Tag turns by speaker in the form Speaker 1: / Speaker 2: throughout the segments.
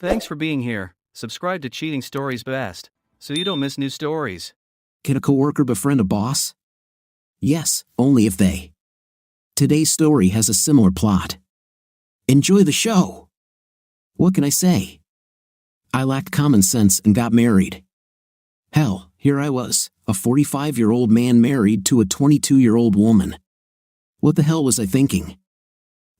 Speaker 1: Thanks for being here. Subscribe to Cheating Stories Best, so you don't miss new stories.
Speaker 2: Can a coworker befriend a boss? Yes, only if they. Today's story has a similar plot. Enjoy the show! What can I say? I lacked common sense and got married. Hell, here I was, a 45-year-old man married to a 22-year-old woman. What the hell was I thinking?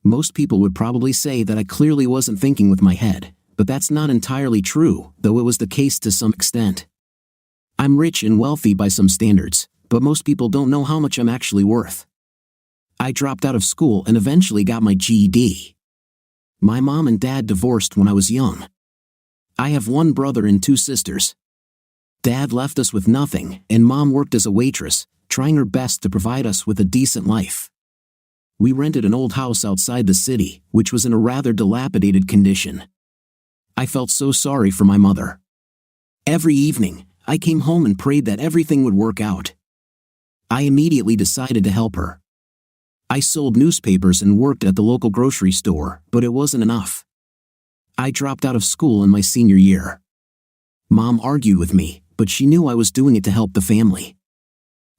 Speaker 2: Most people would probably say that I clearly wasn't thinking with my head, but that's not entirely true, though it was the case to some extent. I'm rich and wealthy by some standards, but most people don't know how much I'm actually worth. I dropped out of school and eventually got my GED. My mom and dad divorced when I was young. I have one brother and two sisters. Dad left us with nothing, and Mom worked as a waitress, trying her best to provide us with a decent life. We rented an old house outside the city, which was in a rather dilapidated condition. I felt so sorry for my mother. Every evening, I came home and prayed that everything would work out. I immediately decided to help her. I sold newspapers and worked at the local grocery store, but it wasn't enough. I dropped out of school in my senior year. Mom argued with me, but she knew I was doing it to help the family.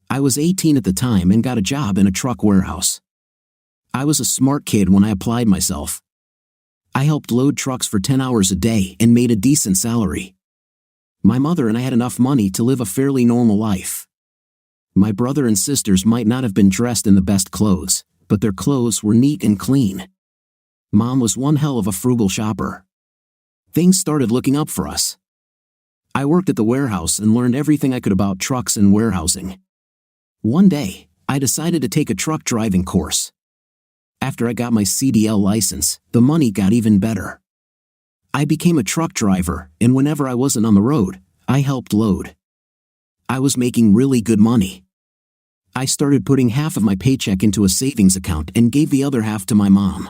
Speaker 2: I was 18 at the time and got a job in a truck warehouse. I was a smart kid when I applied myself. I helped load trucks for 10 hours a day and made a decent salary. My mother and I had enough money to live a fairly normal life. My brother and sisters might not have been dressed in the best clothes, but their clothes were neat and clean. Mom was one hell of a frugal shopper. Things started looking up for us. I worked at the warehouse and learned everything I could about trucks and warehousing. One day, I decided to take a truck driving course. After I got my CDL license, the money got even better. I became a truck driver, and whenever I wasn't on the road, I helped load. I was making really good money. I started putting half of my paycheck into a savings account and gave the other half to my mom.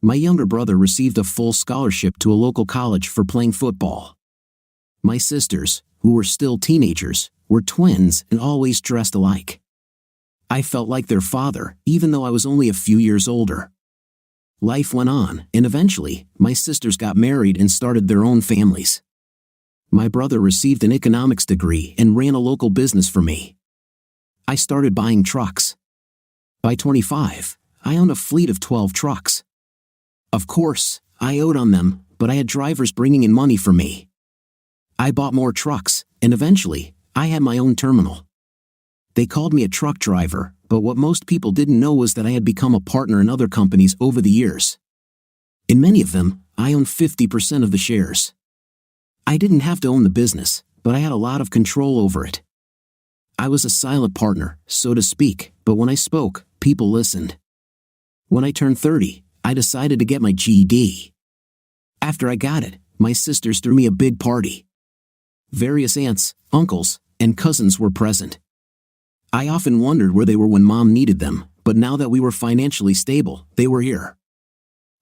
Speaker 2: My younger brother received a full scholarship to a local college for playing football. My sisters, who were still teenagers, were twins and always dressed alike. I felt like their father, even though I was only a few years older. Life went on, and eventually, my sisters got married and started their own families. My brother received an economics degree and ran a local business for me. I started buying trucks. By 25, I owned a fleet of 12 trucks. Of course, I owed on them, but I had drivers bringing in money for me. I bought more trucks, and eventually, I had my own terminal. They called me a truck driver, but what most people didn't know was that I had become a partner in other companies over the years. In many of them, I owned 50% of the shares. I didn't have to own the business, but I had a lot of control over it. I was a silent partner, so to speak, but when I spoke, people listened. When I turned 30, I decided to get my GED. After I got it, my sisters threw me a big party. Various aunts, uncles, and cousins were present. I often wondered where they were when Mom needed them, but now that we were financially stable, they were here.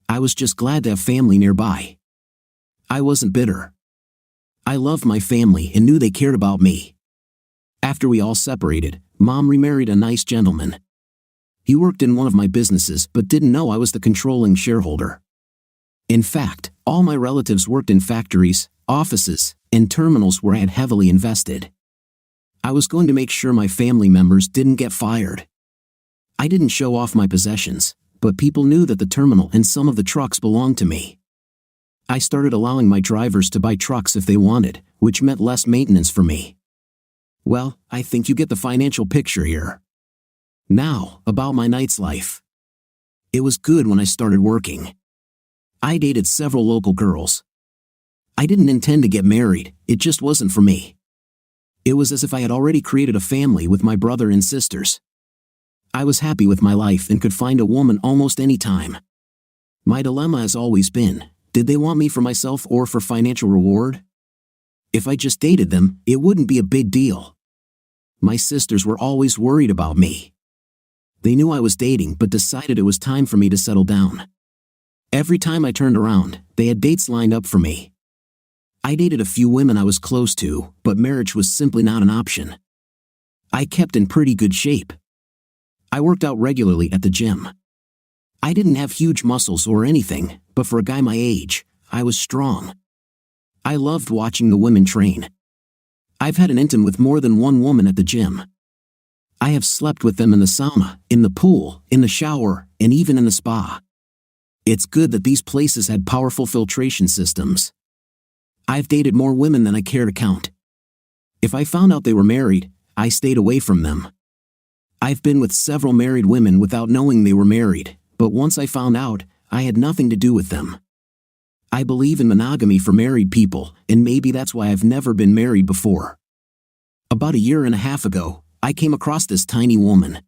Speaker 2: I was just glad to have family nearby. I wasn't bitter. I loved my family and knew they cared about me. After we all separated, Mom remarried a nice gentleman. He worked in one of my businesses but didn't know I was the controlling shareholder. In fact, all my relatives worked in factories, offices, and terminals where I had heavily invested. I was going to make sure my family members didn't get fired. I didn't show off my possessions, but people knew that the terminal and some of the trucks belonged to me. I started allowing my drivers to buy trucks if they wanted, which meant less maintenance for me. Well, I think you get the financial picture here. Now, about my night's life. It was good when I started working. I dated several local girls. I didn't intend to get married, it just wasn't for me. It was as if I had already created a family with my brother and sisters. I was happy with my life and could find a woman almost any time. My dilemma has always been, did they want me for myself or for financial reward? If I just dated them, it wouldn't be a big deal. My sisters were always worried about me. They knew I was dating but decided it was time for me to settle down. Every time I turned around, they had dates lined up for me. I dated a few women I was close to, but marriage was simply not an option. I kept in pretty good shape. I worked out regularly at the gym. I didn't have huge muscles or anything, but for a guy my age, I was strong. I loved watching the women train. I've had an intimate with more than one woman at the gym. I have slept with them in the sauna, in the pool, in the shower, and even in the spa. It's good that these places had powerful filtration systems. I've dated more women than I care to count. If I found out they were married, I stayed away from them. I've been with several married women without knowing they were married, but once I found out, I had nothing to do with them. I believe in monogamy for married people, and maybe that's why I've never been married before. About a year and a half ago, I came across this tiny woman.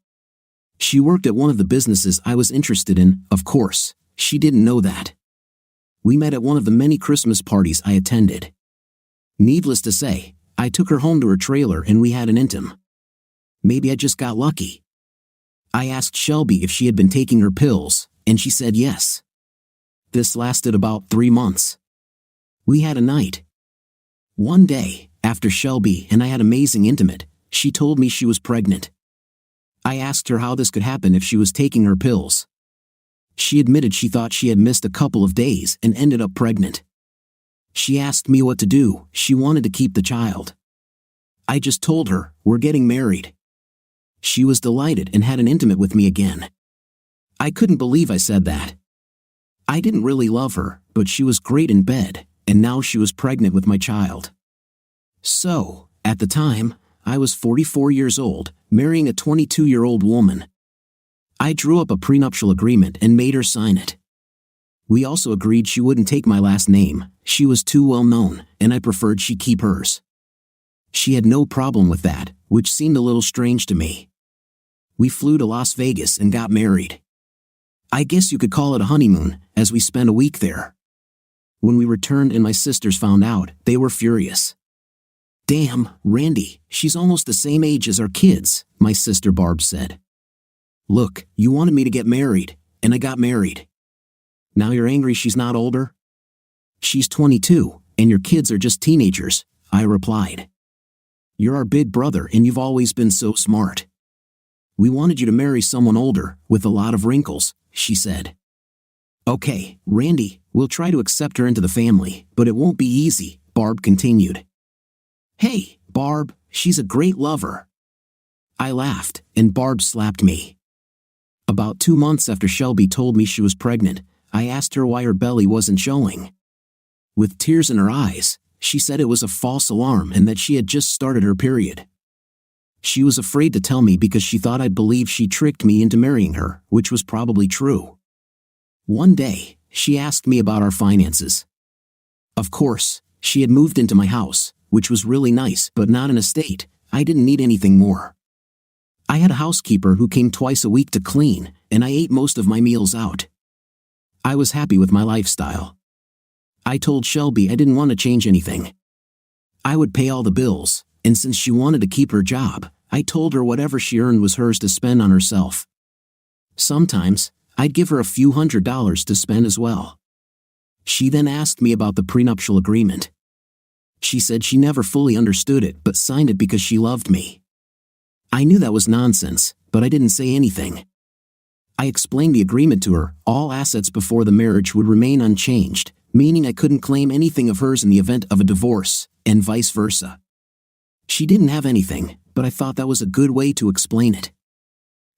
Speaker 2: She worked at one of the businesses I was interested in, of course. She didn't know that. We met at one of the many Christmas parties I attended. Needless to say, I took her home to her trailer and we had an intim. Maybe I just got lucky. I asked Shelby if she had been taking her pills, and she said yes. This lasted about 3 months. We had a night. One day, after Shelby and I had amazing intimate, she told me she was pregnant. I asked her how this could happen if she was taking her pills. She admitted she thought she had missed a couple of days and ended up pregnant. She asked me what to do. She wanted to keep the child. I just told her, we're getting married. She was delighted and had an intimate with me again. I couldn't believe I said that. I didn't really love her, but she was great in bed, and now she was pregnant with my child. So, at the time, I was 44 years old, marrying a 22-year-old woman. I drew up a prenuptial agreement and made her sign it. We also agreed she wouldn't take my last name. She was too well known, and I preferred she keep hers. She had no problem with that, which seemed a little strange to me. We flew to Las Vegas and got married. I guess you could call it a honeymoon, as we spent a week there. When we returned and my sisters found out, they were furious. "Damn, Randy, she's almost the same age as our kids," my sister Barb said. "Look, you wanted me to get married, and I got married. Now you're angry she's not older?" "She's 22, and your kids are just teenagers," I replied. "You're our big brother and you've always been so smart. We wanted you to marry someone older, with a lot of wrinkles," she said. "Okay, Randy, we'll try to accept her into the family, but it won't be easy," Barb continued. "Hey, Barb, she's a great lover." I laughed, and Barb slapped me. About 2 months after Shelby told me she was pregnant, I asked her why her belly wasn't showing. With tears in her eyes, she said it was a false alarm and that she had just started her period. She was afraid to tell me because she thought I'd believe she tricked me into marrying her, which was probably true. One day, she asked me about our finances. Of course, she had moved into my house, which was really nice, but not an estate. I didn't need anything more. I had a housekeeper who came twice a week to clean, and I ate most of my meals out. I was happy with my lifestyle. I told Shelby I didn't want to change anything. I would pay all the bills, and since she wanted to keep her job, I told her whatever she earned was hers to spend on herself. Sometimes, I'd give her a few $100s to spend as well. She then asked me about the prenuptial agreement. She said she never fully understood it but signed it because she loved me. I knew that was nonsense, but I didn't say anything. I explained the agreement to her. All assets before the marriage would remain unchanged, meaning I couldn't claim anything of hers in the event of a divorce, and vice versa. She didn't have anything, but I thought that was a good way to explain it.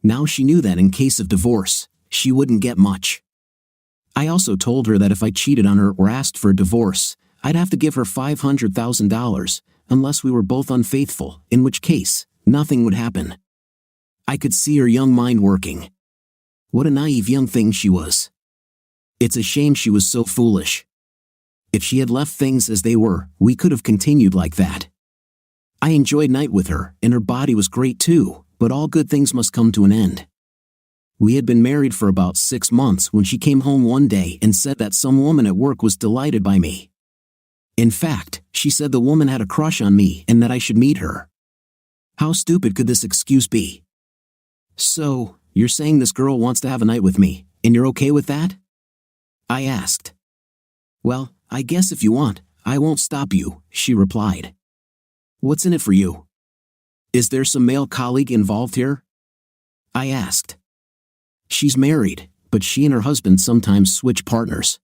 Speaker 2: Now she knew that in case of divorce, she wouldn't get much. I also told her that if I cheated on her or asked for a divorce, I'd have to give her $500,000, unless we were both unfaithful, in which case, nothing would happen. I could see her young mind working. What a naive young thing she was. It's a shame she was so foolish. If she had left things as they were, we could have continued like that. I enjoyed night with her, and her body was great too, but all good things must come to an end. We had been married for about 6 months when she came home one day and said that some woman at work was delighted by me. In fact, she said the woman had a crush on me and that I should meet her. How stupid could this excuse be? "So, you're saying this girl wants to have a night with me, and you're okay with that?" I asked. "Well, I guess if you want, I won't stop you," she replied. "What's in it for you? Is there some male colleague involved here?" I asked. "She's married, but she and her husband sometimes switch partners."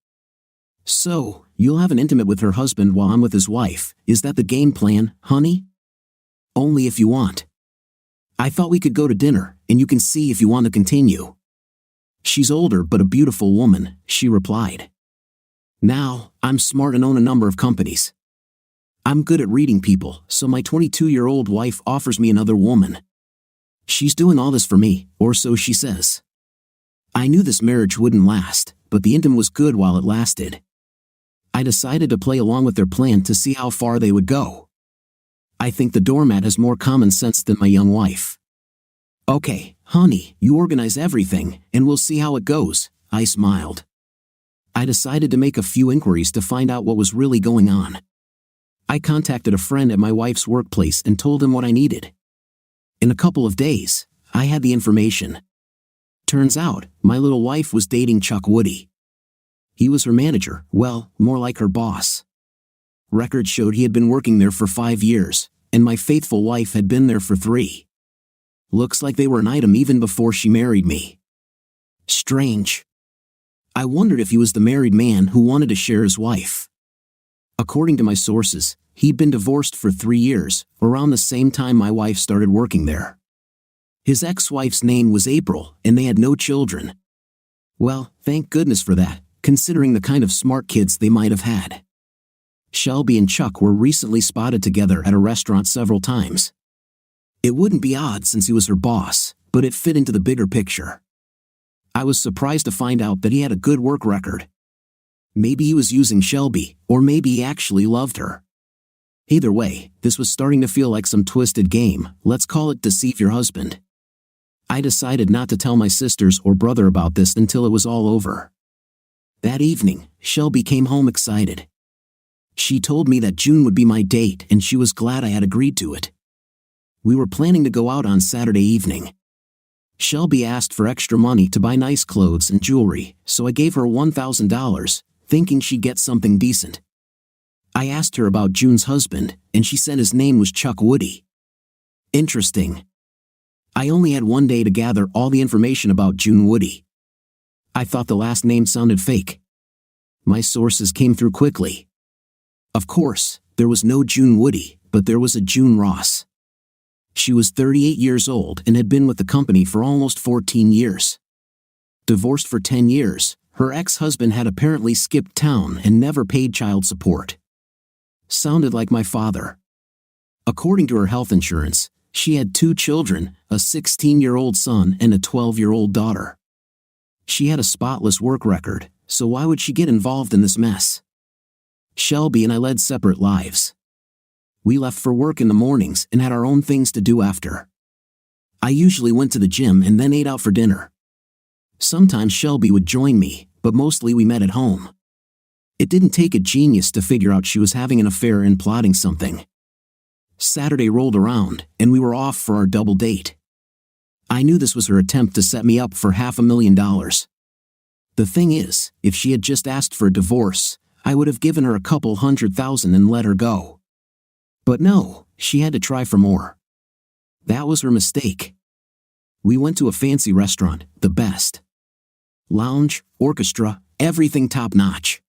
Speaker 2: So, you'll have an intimate with her husband while I'm with his wife, is that the game plan, honey? Only if you want. I thought we could go to dinner, and you can see if you want to continue. She's older but a beautiful woman, she replied. Now, I'm smart and own a number of companies. I'm good at reading people, so my 22-year-old wife offers me another woman. She's doing all this for me, or so she says. I knew this marriage wouldn't last, but the intimate was good while it lasted. I decided to play along with their plan to see how far they would go. I think the doormat has more common sense than my young wife. Okay, honey, you organize everything, and we'll see how it goes, I smiled. I decided to make a few inquiries to find out what was really going on. I contacted a friend at my wife's workplace and told him what I needed. In a couple of days, I had the information. Turns out, my little wife was dating Chuck Woody. He was her manager, well, more like her boss. Records showed he had been working there for 5 years, and my faithful wife had been there for 3. Looks like they were an item even before she married me. Strange. I wondered if he was the married man who wanted to share his wife. According to my sources, he'd been divorced for 3 years, around the same time my wife started working there. His ex-wife's name was April, and they had no children. Well, thank goodness for that, considering the kind of smart kids they might have had. Shelby and Chuck were recently spotted together at a restaurant several times. It wouldn't be odd since he was her boss, but it fit into the bigger picture. I was surprised to find out that he had a good work record. Maybe he was using Shelby, or maybe he actually loved her. Either way, this was starting to feel like some twisted game, let's call it deceive your husband. I decided not to tell my sisters or brother about this until it was all over. That evening, Shelby came home excited. She told me that June would be my date and she was glad I had agreed to it. We were planning to go out on Saturday evening. Shelby asked for extra money to buy nice clothes and jewelry, so I gave her $1,000, thinking she'd get something decent. I asked her about June's husband, and she said his name was Chuck Woody. Interesting. I only had 1 day to gather all the information about June Woody. I thought the last name sounded fake. My sources came through quickly. Of course, there was no June Woody, but there was a June Ross. She was 38 years old and had been with the company for almost 14 years. Divorced for 10 years, her ex-husband had apparently skipped town and never paid child support. Sounded like my father. According to her health insurance, she had 2 children, a 16-year-old son and a 12-year-old daughter. She had a spotless work record, so why would she get involved in this mess? Shelby and I led separate lives. We left for work in the mornings and had our own things to do after. I usually went to the gym and then ate out for dinner. Sometimes Shelby would join me, but mostly we met at home. It didn't take a genius to figure out she was having an affair and plotting something. Saturday rolled around, and we were off for our double date. I knew this was her attempt to set me up for $500,000. The thing is, if she had just asked for a divorce, I would have given her a couple $100,000 and let her go. But no, she had to try for more. That was her mistake. We went to a fancy restaurant, the best. Lounge, orchestra, everything top-notch.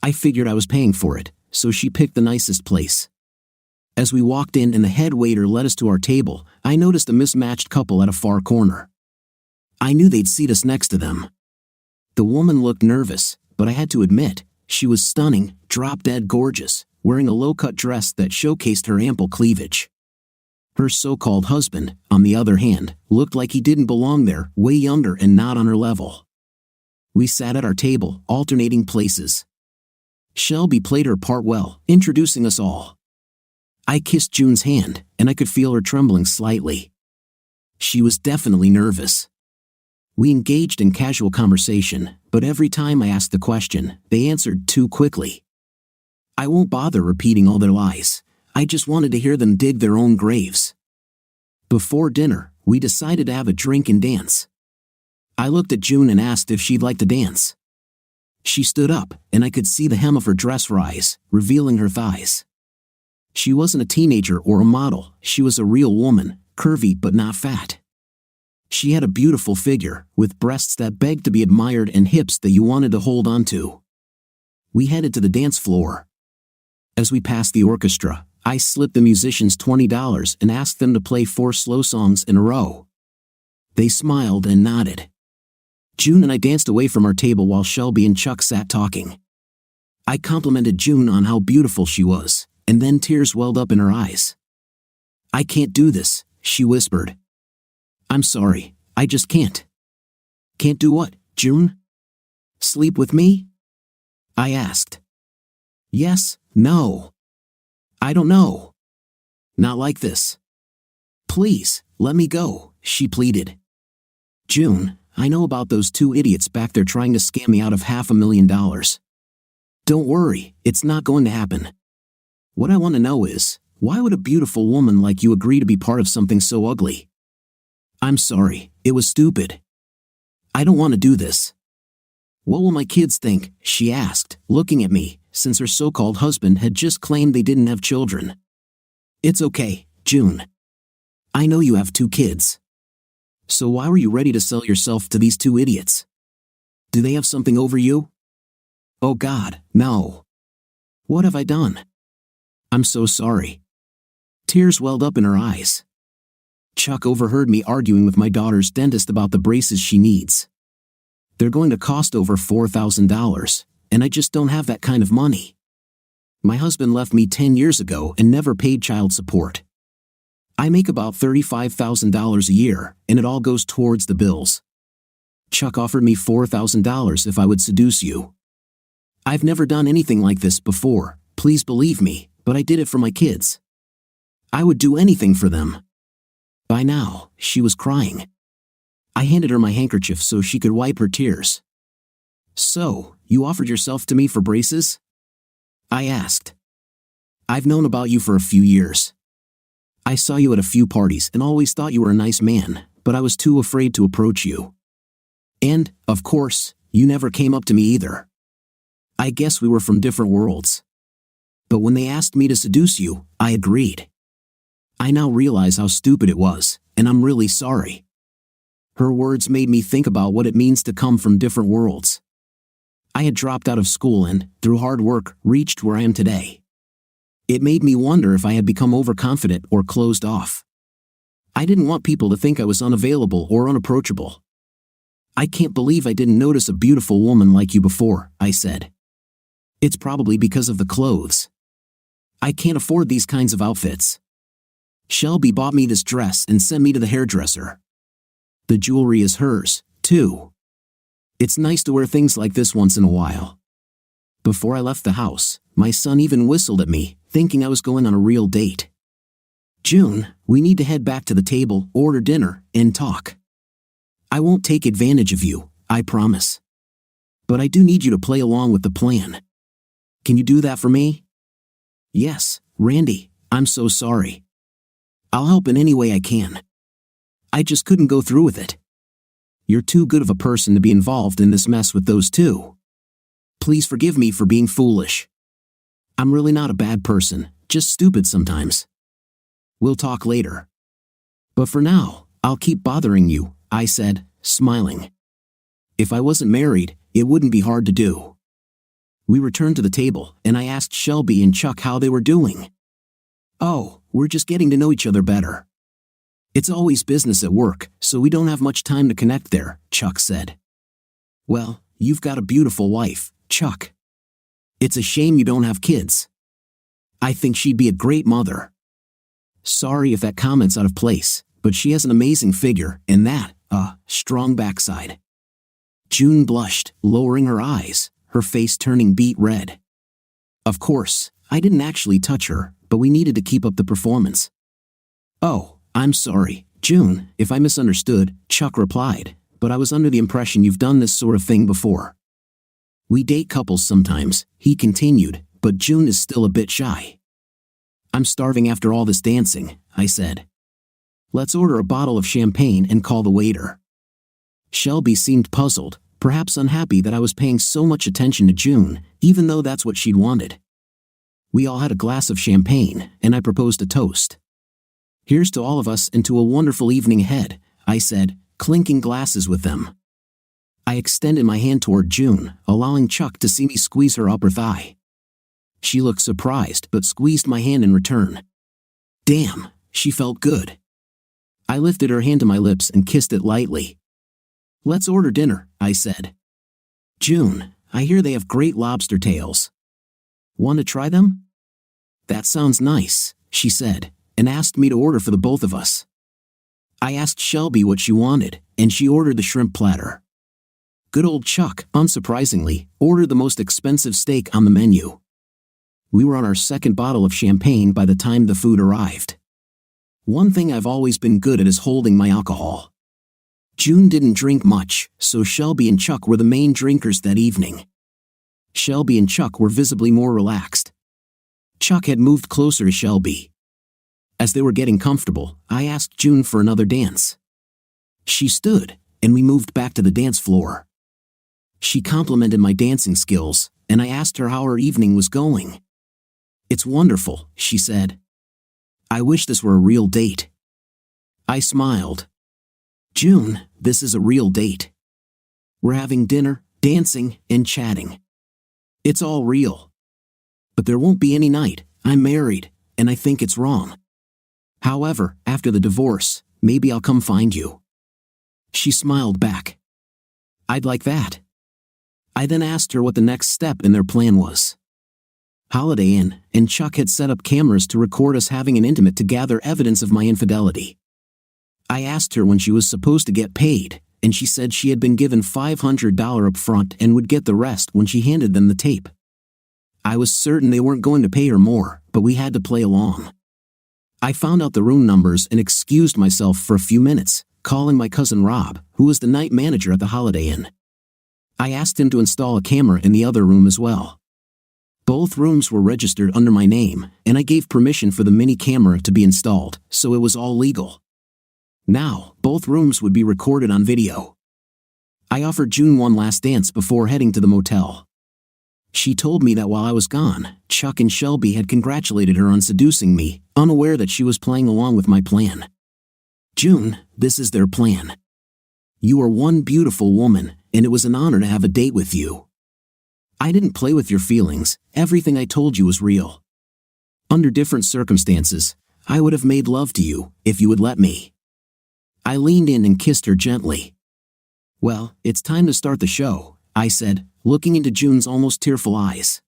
Speaker 2: I figured I was paying for it, so she picked the nicest place. As we walked in and the head waiter led us to our table, I noticed a mismatched couple at a far corner. I knew they'd seat us next to them. The woman looked nervous, but I had to admit, she was stunning, drop-dead gorgeous, wearing a low-cut dress that showcased her ample cleavage. Her so-called husband, on the other hand, looked like he didn't belong there, way younger and not on her level. We sat at our table, alternating places. Shelby played her part well, introducing us all. I kissed June's hand, and I could feel her trembling slightly. She was definitely nervous. We engaged in casual conversation, but every time I asked the question, they answered too quickly. I won't bother repeating all their lies. I just wanted to hear them dig their own graves. Before dinner, we decided to have a drink and dance. I looked at June and asked if she'd like to dance. She stood up, and I could see the hem of her dress rise, revealing her thighs. She wasn't a teenager or a model, she was a real woman, curvy but not fat. She had a beautiful figure, with breasts that begged to be admired and hips that you wanted to hold on to. We headed to the dance floor. As we passed the orchestra, I slipped the musicians $20 and asked them to play 4 slow songs in a row. They smiled and nodded. June and I danced away from our table while Shelby and Chuck sat talking. I complimented June on how beautiful she was, and then tears welled up in her eyes. "I can't do this," she whispered. "I'm sorry, I just can't." "Can't do what, June?" "Sleep with me?" I asked. "Yes, no. I don't know. Not like this. Please, let me go," she pleaded. "June, I know about those 2 idiots back there trying to scam me out of $500,000. Don't worry, it's not going to happen. What I want to know is, why would a beautiful woman like you agree to be part of something so ugly? I'm sorry, it was stupid. I don't want to do this." "What will my kids think?" she asked, looking at me, since her so-called husband had just claimed they didn't have children. "It's okay, June. I know you have 2 kids. So why were you ready to sell yourself to these 2 idiots? Do they have something over you?" "Oh God, no. What have I done? I'm so sorry." Tears welled up in her eyes. Chuck overheard me arguing with my daughter's dentist about the braces she needs. They're going to cost over $4,000, and I just don't have that kind of money. My husband left me 10 years ago and never paid child support. I make about $35,000 a year, and it all goes towards the bills. Chuck offered me $4,000 if I would seduce you. I've never done anything like this before, please believe me, but I did it for my kids. I would do anything for them. By now, she was crying. I handed her my handkerchief so she could wipe her tears. "So, you offered yourself to me for braces?" I asked. "I've known about you for a few years. I saw you at a few parties and always thought you were a nice man, but I was too afraid to approach you. And, of course, you never came up to me either. I guess we were from different worlds. But when they asked me to seduce you, I agreed. I now realize how stupid it was, and I'm really sorry." Her words made me think about what it means to come from different worlds. I had dropped out of school and, through hard work, reached where I am today. It made me wonder if I had become overconfident or closed off. I didn't want people to think I was unavailable or unapproachable. "I can't believe I didn't notice a beautiful woman like you before," I said. "It's probably because of the clothes. I can't afford these kinds of outfits. Shelby bought me this dress and sent me to the hairdresser. The jewelry is hers, too. It's nice to wear things like this once in a while." Before I left the house, my son even whistled at me, thinking I was going on a real date. "June, we need to head back to the table, order dinner, and talk. I won't take advantage of you, I promise. But I do need you to play along with the plan. Can you do that for me?" "Yes, Randy, I'm so sorry. I'll help in any way I can. I just couldn't go through with it. You're too good of a person to be involved in this mess with those 2. Please forgive me for being foolish. I'm really not a bad person, just stupid sometimes. We'll talk later. But for now, I'll keep bothering you," I said, smiling. If I wasn't married, it wouldn't be hard to do. We returned to the table, and I asked Shelby and Chuck how they were doing. "Oh, we're just getting to know each other better. It's always business at work, so we don't have much time to connect there," Chuck said. "Well, you've got a beautiful wife, Chuck. It's a shame you don't have kids. I think she'd be a great mother. Sorry if that comment's out of place, but she has an amazing figure and that, strong backside." June blushed, lowering her eyes, her face turning beet red. Of course, I didn't actually touch her, but we needed to keep up the performance. "Oh, I'm sorry, June, if I misunderstood," Chuck replied, "but I was under the impression you've done this sort of thing before." "We date couples sometimes," he continued, "but June is still a bit shy." "I'm starving after all this dancing," I said. "Let's order a bottle of champagne and call the waiter." Shelby seemed puzzled, perhaps unhappy that I was paying so much attention to June, even though that's what she'd wanted. We all had a glass of champagne, and I proposed a toast. "Here's to all of us and to a wonderful evening ahead," I said, clinking glasses with them. I extended my hand toward June, allowing Chuck to see me squeeze her upper thigh. She looked surprised but squeezed my hand in return. Damn, she felt good. I lifted her hand to my lips and kissed it lightly. Let's order dinner, I said. June, I hear they have great lobster tails. Want to try them? That sounds nice, she said, and asked me to order for the both of us. I asked Shelby what she wanted, and she ordered the shrimp platter. Good old Chuck, unsurprisingly, ordered the most expensive steak on the menu. We were on our second bottle of champagne by the time the food arrived. One thing I've always been good at is holding my alcohol. June didn't drink much, so Shelby and Chuck were the main drinkers that evening. Shelby and Chuck were visibly more relaxed. Chuck had moved closer to Shelby. As they were getting comfortable, I asked June for another dance. She stood, and we moved back to the dance floor. She complimented my dancing skills, and I asked her how her evening was going. It's wonderful, she said. I wish this were a real date. I smiled. June, this is a real date. We're having dinner, dancing, and chatting. It's all real. But there won't be any night. I'm married, and I think it's wrong. However, after the divorce, maybe I'll come find you. She smiled back. I'd like that. I then asked her what the next step in their plan was. Holiday Inn, and Chuck had set up cameras to record us having an intimate to gather evidence of my infidelity. I asked her when she was supposed to get paid, and she said she had been given $500 up front and would get the rest when she handed them the tape. I was certain they weren't going to pay her more, but we had to play along. I found out the room numbers and excused myself for a few minutes, calling my cousin Rob, who was the night manager at the Holiday Inn. I asked him to install a camera in the other room as well. Both rooms were registered under my name, and I gave permission for the mini camera to be installed, so it was all legal. Now, both rooms would be recorded on video. I offered June one last dance before heading to the motel. She told me that while I was gone, Chuck and Shelby had congratulated her on seducing me, unaware that she was playing along with my plan. June, this is their plan. You are one beautiful woman, and it was an honor to have a date with you. I didn't play with your feelings, everything I told you was real. Under different circumstances, I would have made love to you, if you would let me. I leaned in and kissed her gently. Well, it's time to start the show, I said, looking into June's almost tearful eyes.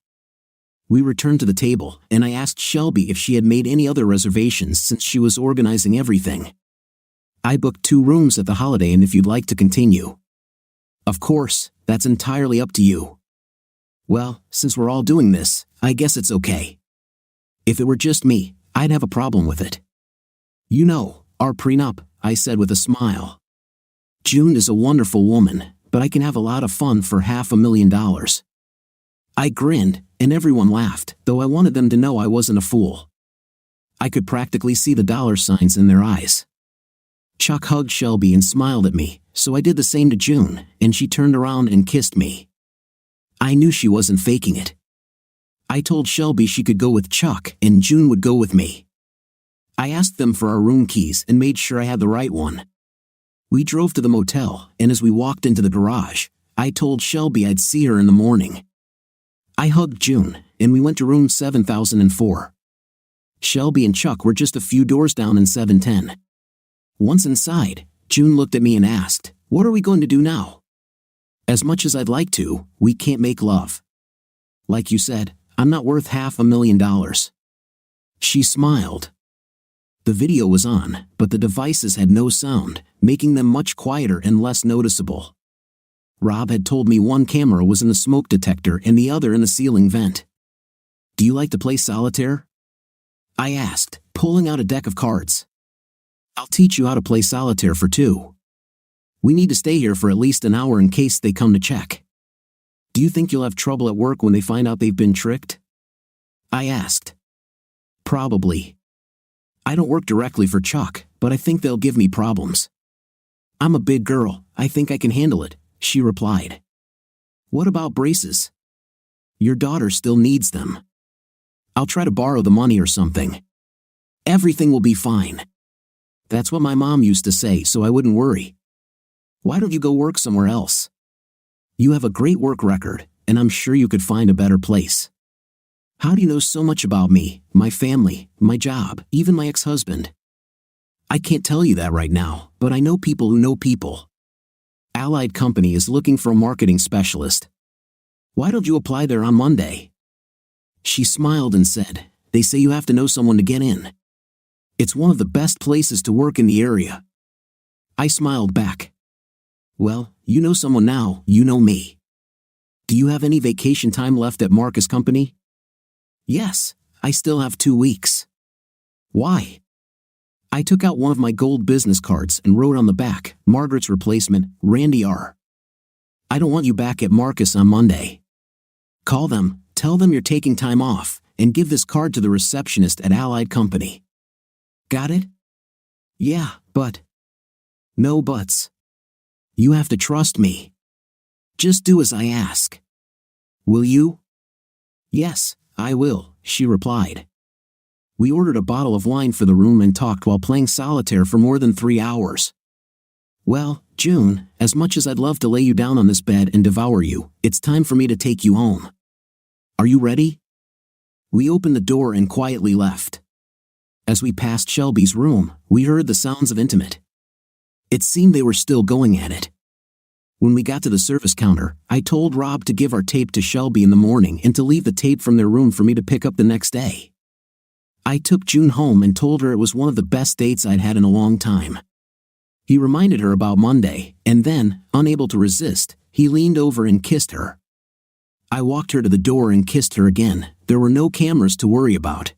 Speaker 2: We returned to the table, and I asked Shelby if she had made any other reservations since she was organizing everything. I booked 2 rooms at the Holiday Inn if you'd like to continue. Of course, that's entirely up to you. Well, since we're all doing this, I guess it's okay. If it were just me, I'd have a problem with it. You know, our prenup, I said with a smile. June is a wonderful woman, but I can have a lot of fun for $500,000. I grinned, and everyone laughed, though I wanted them to know I wasn't a fool. I could practically see the dollar signs in their eyes. Chuck hugged Shelby and smiled at me, so I did the same to June, and she turned around and kissed me. I knew she wasn't faking it. I told Shelby she could go with Chuck and June would go with me. I asked them for our room keys and made sure I had the right one. We drove to the motel, and as we walked into the garage, I told Shelby I'd see her in the morning. I hugged June, and we went to room 7004. Shelby and Chuck were just a few doors down in 710. Once inside, June looked at me and asked, "What are we going to do now?" As much as I'd like to, we can't make love. Like you said, I'm not worth $500,000. She smiled. The video was on, but the devices had no sound, making them much quieter and less noticeable. Rob had told me one camera was in the smoke detector and the other in the ceiling vent. Do you like to play solitaire? I asked, pulling out a deck of cards. I'll teach you how to play solitaire for 2. We need to stay here for at least an hour in case they come to check. Do you think you'll have trouble at work when they find out they've been tricked? I asked. Probably. I don't work directly for Chuck, but I think they'll give me problems. I'm a big girl, I think I can handle it, she replied. What about braces? Your daughter still needs them. I'll try to borrow the money or something. Everything will be fine. That's what my mom used to say, so I wouldn't worry. Why don't you go work somewhere else? You have a great work record, and I'm sure you could find a better place. How do you know so much about me, my family, my job, even my ex-husband? I can't tell you that right now, but I know people who know people. Allied Company is looking for a marketing specialist. Why don't you apply there on Monday? She smiled and said, they say you have to know someone to get in. It's one of the best places to work in the area. I smiled back. Well, you know someone now, you know me. Do you have any vacation time left at Marcus Company? Yes, I still have 2 weeks. Why? I took out one of my gold business cards and wrote on the back, Margaret's replacement, Randy R. I don't want you back at Marcus on Monday. Call them, tell them you're taking time off, and give this card to the receptionist at Allied Company. Got it? Yeah, but. No buts. You have to trust me. Just do as I ask. Will you? Yes, I will, she replied. We ordered a bottle of wine for the room and talked while playing solitaire for more than 3 hours. Well, June, as much as I'd love to lay you down on this bed and devour you, it's time for me to take you home. Are you ready? We opened the door and quietly left. As we passed Shelby's room, we heard the sounds of intimate. It seemed they were still going at it. When we got to the service counter, I told Rob to give our tape to Shelby in the morning and to leave the tape from their room for me to pick up the next day. I took June home and told her it was one of the best dates I'd had in a long time. He reminded her about Monday, and then, unable to resist, he leaned over and kissed her. I walked her to the door and kissed her again. There were no cameras to worry about.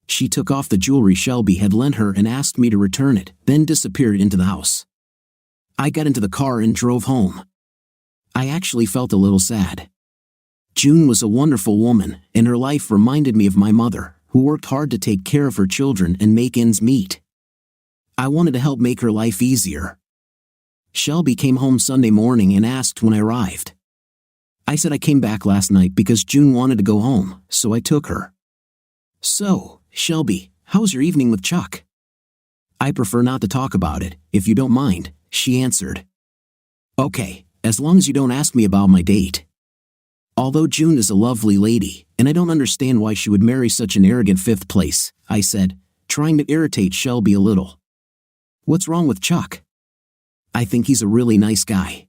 Speaker 2: She took off the jewelry Shelby had lent her and asked me to return it, then disappeared into the house. I got into the car and drove home. I actually felt a little sad. June was a wonderful woman, and her life reminded me of my mother, who worked hard to take care of her children and make ends meet. I wanted to help make her life easier. Shelby came home Sunday morning and asked when I arrived. I said I came back last night because June wanted to go home, so I took her. So, Shelby, how was your evening with Chuck? I prefer not to talk about it, if you don't mind, she answered. Okay, as long as you don't ask me about my date. Although June is a lovely lady, and I don't understand why she would marry such an arrogant fifth place, I said, trying to irritate Shelby a little. What's wrong with Chuck? I think he's a really nice guy.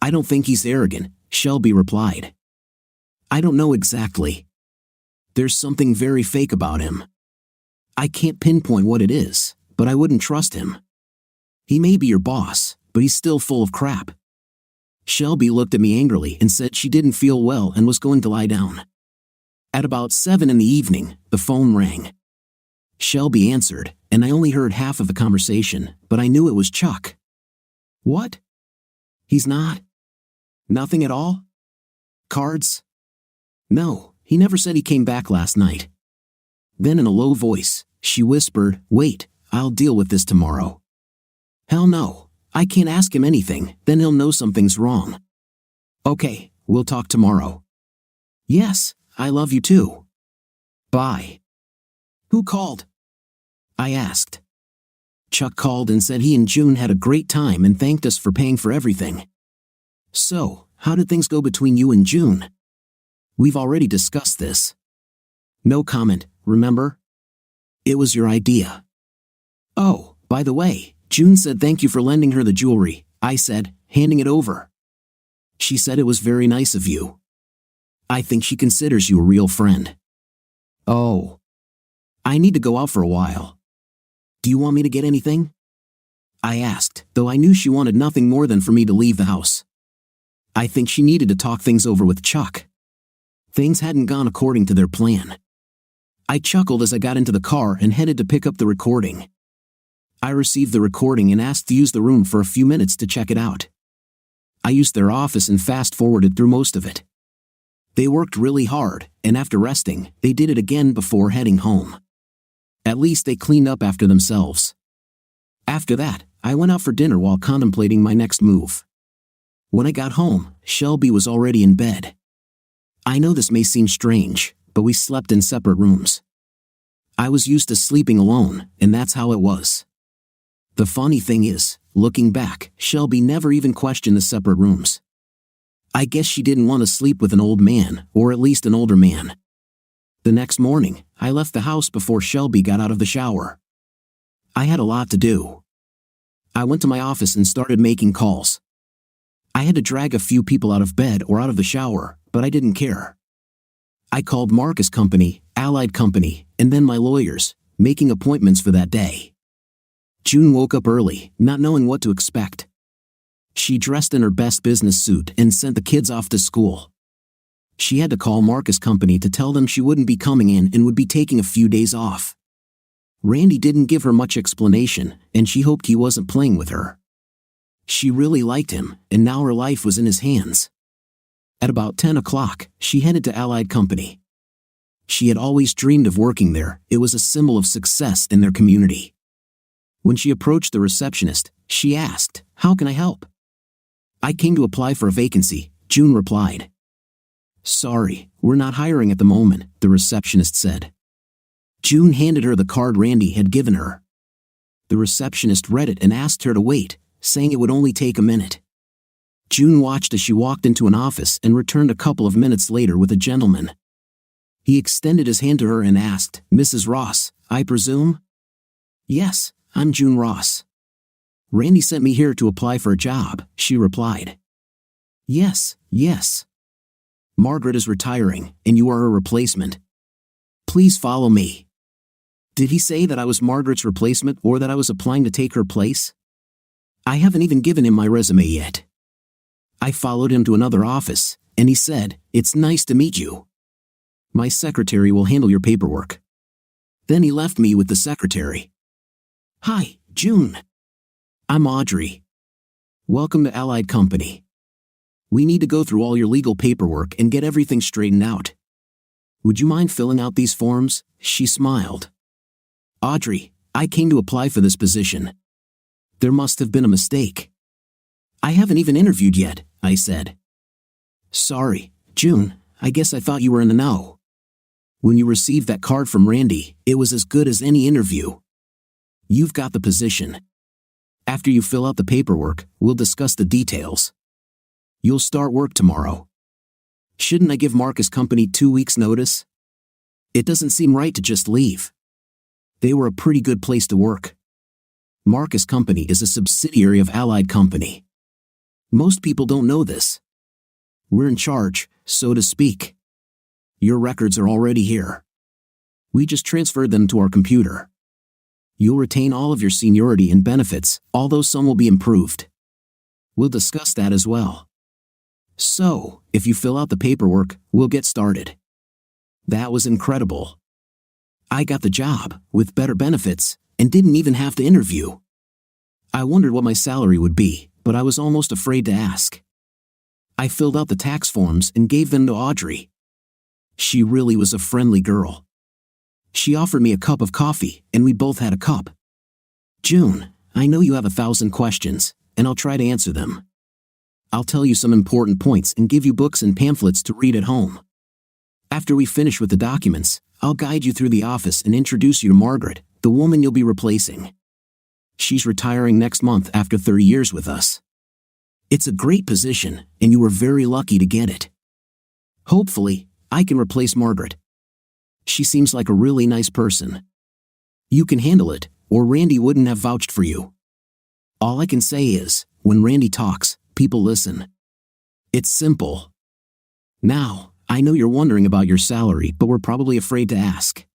Speaker 2: I don't think he's arrogant, Shelby replied. I don't know exactly. There's something very fake about him. I can't pinpoint what it is, but I wouldn't trust him. He may be your boss, but he's still full of crap. Shelby looked at me angrily and said she didn't feel well and was going to lie down. At about 7 in the evening, the phone rang. Shelby answered, and I only heard half of the conversation, but I knew it was Chuck. What? He's not? Nothing at all? Cards? No, he never said he came back last night. Then in a low voice, she whispered, wait, I'll deal with this tomorrow. Hell no. I can't ask him anything, then he'll know something's wrong. Okay, we'll talk tomorrow. Yes, I love you too. Bye. Who called? I asked. Chuck called and said he and June had a great time and thanked us for paying for everything. So, how did things go between you and June? We've already discussed this. No comment, remember? It was your idea. Oh, by the way, June said thank you for lending her the jewelry, I said, handing it over. She said it was very nice of you. I think she considers you a real friend. Oh. I need to go out for a while. Do you want me to get anything? I asked, though I knew she wanted nothing more than for me to leave the house. I think she needed to talk things over with Chuck. Things hadn't gone according to their plan. I chuckled as I got into the car and headed to pick up the recording. I received the recording and asked to use the room for a few minutes to check it out. I used their office and fast-forwarded through most of it. They worked really hard, and after resting, they did it again before heading home. At least they cleaned up after themselves. After that, I went out for dinner while contemplating my next move. When I got home, Shelby was already in bed. I know this may seem strange, but we slept in separate rooms. I was used to sleeping alone, and that's how it was. The funny thing is, looking back, Shelby never even questioned the separate rooms. I guess she didn't want to sleep with an old man, or at least an older man. The next morning, I left the house before Shelby got out of the shower. I had a lot to do. I went to my office and started making calls. I had to drag a few people out of bed or out of the shower, but I didn't care. I called Marcus Company, Allied Company, and then my lawyers, making appointments for that day. June woke up early, not knowing what to expect. She dressed in her best business suit and sent the kids off to school. She had to call Marcus Company to tell them she wouldn't be coming in and would be taking a few days off. Randy didn't give her much explanation, and she hoped he wasn't playing with her. She really liked him, and now her life was in his hands. At about 10 o'clock, she headed to Allied Company. She had always dreamed of working there. It was a symbol of success in their community. When she approached the receptionist, she asked, "How can I help?" "I came to apply for a vacancy," June replied. "Sorry, we're not hiring at the moment," the receptionist said. June handed her the card Randy had given her. The receptionist read it and asked her to wait, saying it would only take a minute. June watched as she walked into an office and returned a couple of minutes later with a gentleman. He extended his hand to her and asked, "Mrs. Ross, I presume?" "Yes, I'm June Ross." "Randy sent me here to apply for a job," she replied. Yes. "Margaret is retiring, and you are her replacement. Please follow me." Did he say that I was Margaret's replacement or that I was applying to take her place? I haven't even given him my resume yet. I followed him to another office, and he said, "It's nice to meet you. My secretary will handle your paperwork." Then he left me with the secretary. "Hi, June. I'm Audrey. Welcome to Allied Company. We need to go through all your legal paperwork and get everything straightened out. Would you mind filling out these forms?" She smiled. "Audrey, I came to apply for this position. There must have been a mistake." "I haven't even interviewed yet," I said. "Sorry, June, I guess I thought you were in the know. When you received that card from Randy, it was as good as any interview. You've got the position. After you fill out the paperwork, we'll discuss the details. You'll start work tomorrow. Shouldn't I give Marcus Company 2 weeks' notice? It doesn't seem right to just leave. They were a pretty good place to work. Marcus Company is a subsidiary of Allied Company. Most people don't know this. We're in charge, so to speak. Your records are already here. We just transferred them to our computer. You'll retain all of your seniority and benefits, although some will be improved. We'll discuss that as well. So, if you fill out the paperwork, we'll get started." That was incredible. I got the job, with better benefits, and didn't even have to interview. I wondered what my salary would be, but I was almost afraid to ask. I filled out the tax forms and gave them to Audrey. She really was a friendly girl. She offered me a cup of coffee, and we both had a cup. "June, I know you have 1,000 questions, and I'll try to answer them. I'll tell you some important points and give you books and pamphlets to read at home. After we finish with the documents, I'll guide you through the office and introduce you to Margaret, the woman you'll be replacing. She's retiring next month after 30 years with us. It's a great position, and you were very lucky to get it. Hopefully, I can replace Margaret. She seems like a really nice person. You can handle it, or Randy wouldn't have vouched for you. All I can say is, when Randy talks, people listen. It's simple. Now, I know you're wondering about your salary, but we're probably afraid to ask.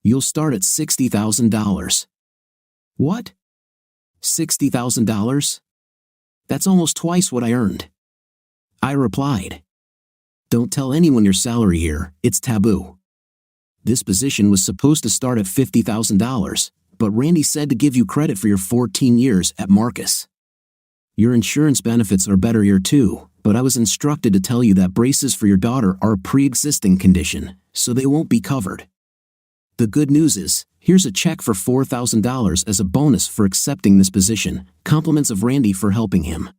Speaker 2: You'll start at $60,000. What? $60,000? That's almost twice what I earned. I replied. Don't tell anyone your salary here, it's taboo. This position was supposed to start at $50,000, but Randy said to give you credit for your 14 years at Marcus. Your insurance benefits are better here too, but I was instructed to tell you that braces for your daughter are a pre-existing condition, so they won't be covered. The good news is, here's a check for $4,000 as a bonus for accepting this position, compliments of Randy for helping him.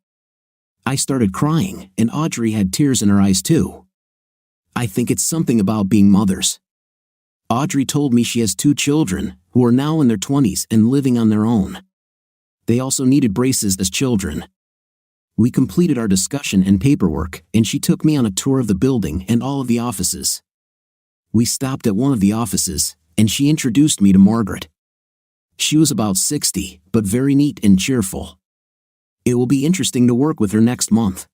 Speaker 2: I started crying, and Audrey had tears in her eyes too. I think it's something about being mothers. Audrey told me she has 2 children, who are now in their 20s and living on their own. They also needed braces as children. We completed our discussion and paperwork, and she took me on a tour of the building and all of the offices. We stopped at one of the offices, and she introduced me to Margaret. She was about 60, but very neat and cheerful. It will be interesting to work with her next month.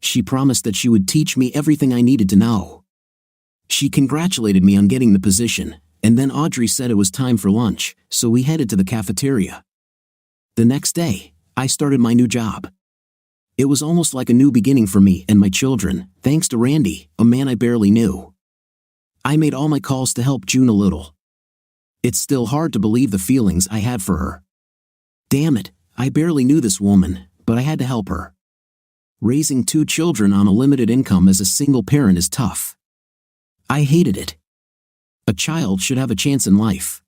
Speaker 2: She promised that she would teach me everything I needed to know. She congratulated me on getting the position, and then Audrey said it was time for lunch, so we headed to the cafeteria. The next day, I started my new job. It was almost like a new beginning for me and my children, thanks to Randy, a man I barely knew. I made all my calls to help June a little. It's still hard to believe the feelings I had for her. Damn it, I barely knew this woman, but I had to help her. Raising 2 children on a limited income as a single parent is tough. I hated it. A child should have a chance in life.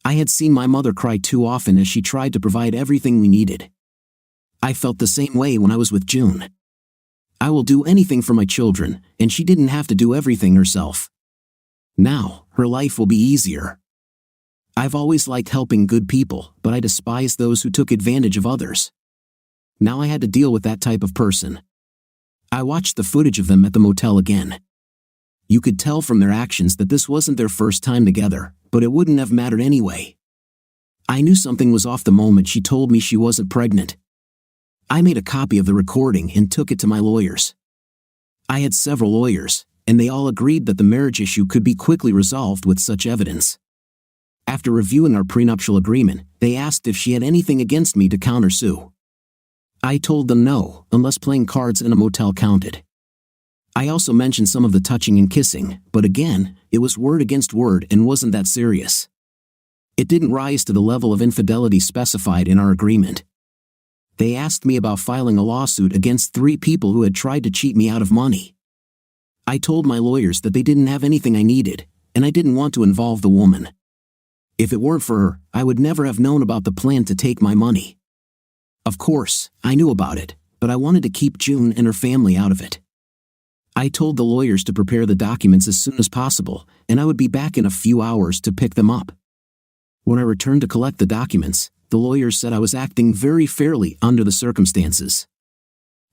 Speaker 2: I had seen my mother cry too often as she tried to provide everything we needed. I felt the same way when I was with June. I will do anything for my children, and she didn't have to do everything herself. Now, her life will be easier. I've always liked helping good people, but I despised those who took advantage of others. Now I had to deal with that type of person. I watched the footage of them at the motel again. You could tell from their actions that this wasn't their first time together, but it wouldn't have mattered anyway. I knew something was off the moment she told me she wasn't pregnant. I made a copy of the recording and took it to my lawyers. I had several lawyers, and they all agreed that the marriage issue could be quickly resolved with such evidence. After reviewing our prenuptial agreement, they asked if she had anything against me to countersue. I told them no, unless playing cards in a motel counted. I also mentioned some of the touching and kissing, but again, it was word against word and wasn't that serious. It didn't rise to the level of infidelity specified in our agreement. They asked me about filing a lawsuit against 3 people who had tried to cheat me out of money. I told my lawyers that they didn't have anything I needed, and I didn't want to involve the woman. If it weren't for her, I would never have known about the plan to take my money. Of course, I knew about it, but I wanted to keep June and her family out of it. I told the lawyers to prepare the documents as soon as possible, and I would be back in a few hours to pick them up. When I returned to collect the documents, the lawyers said I was acting very fairly under the circumstances.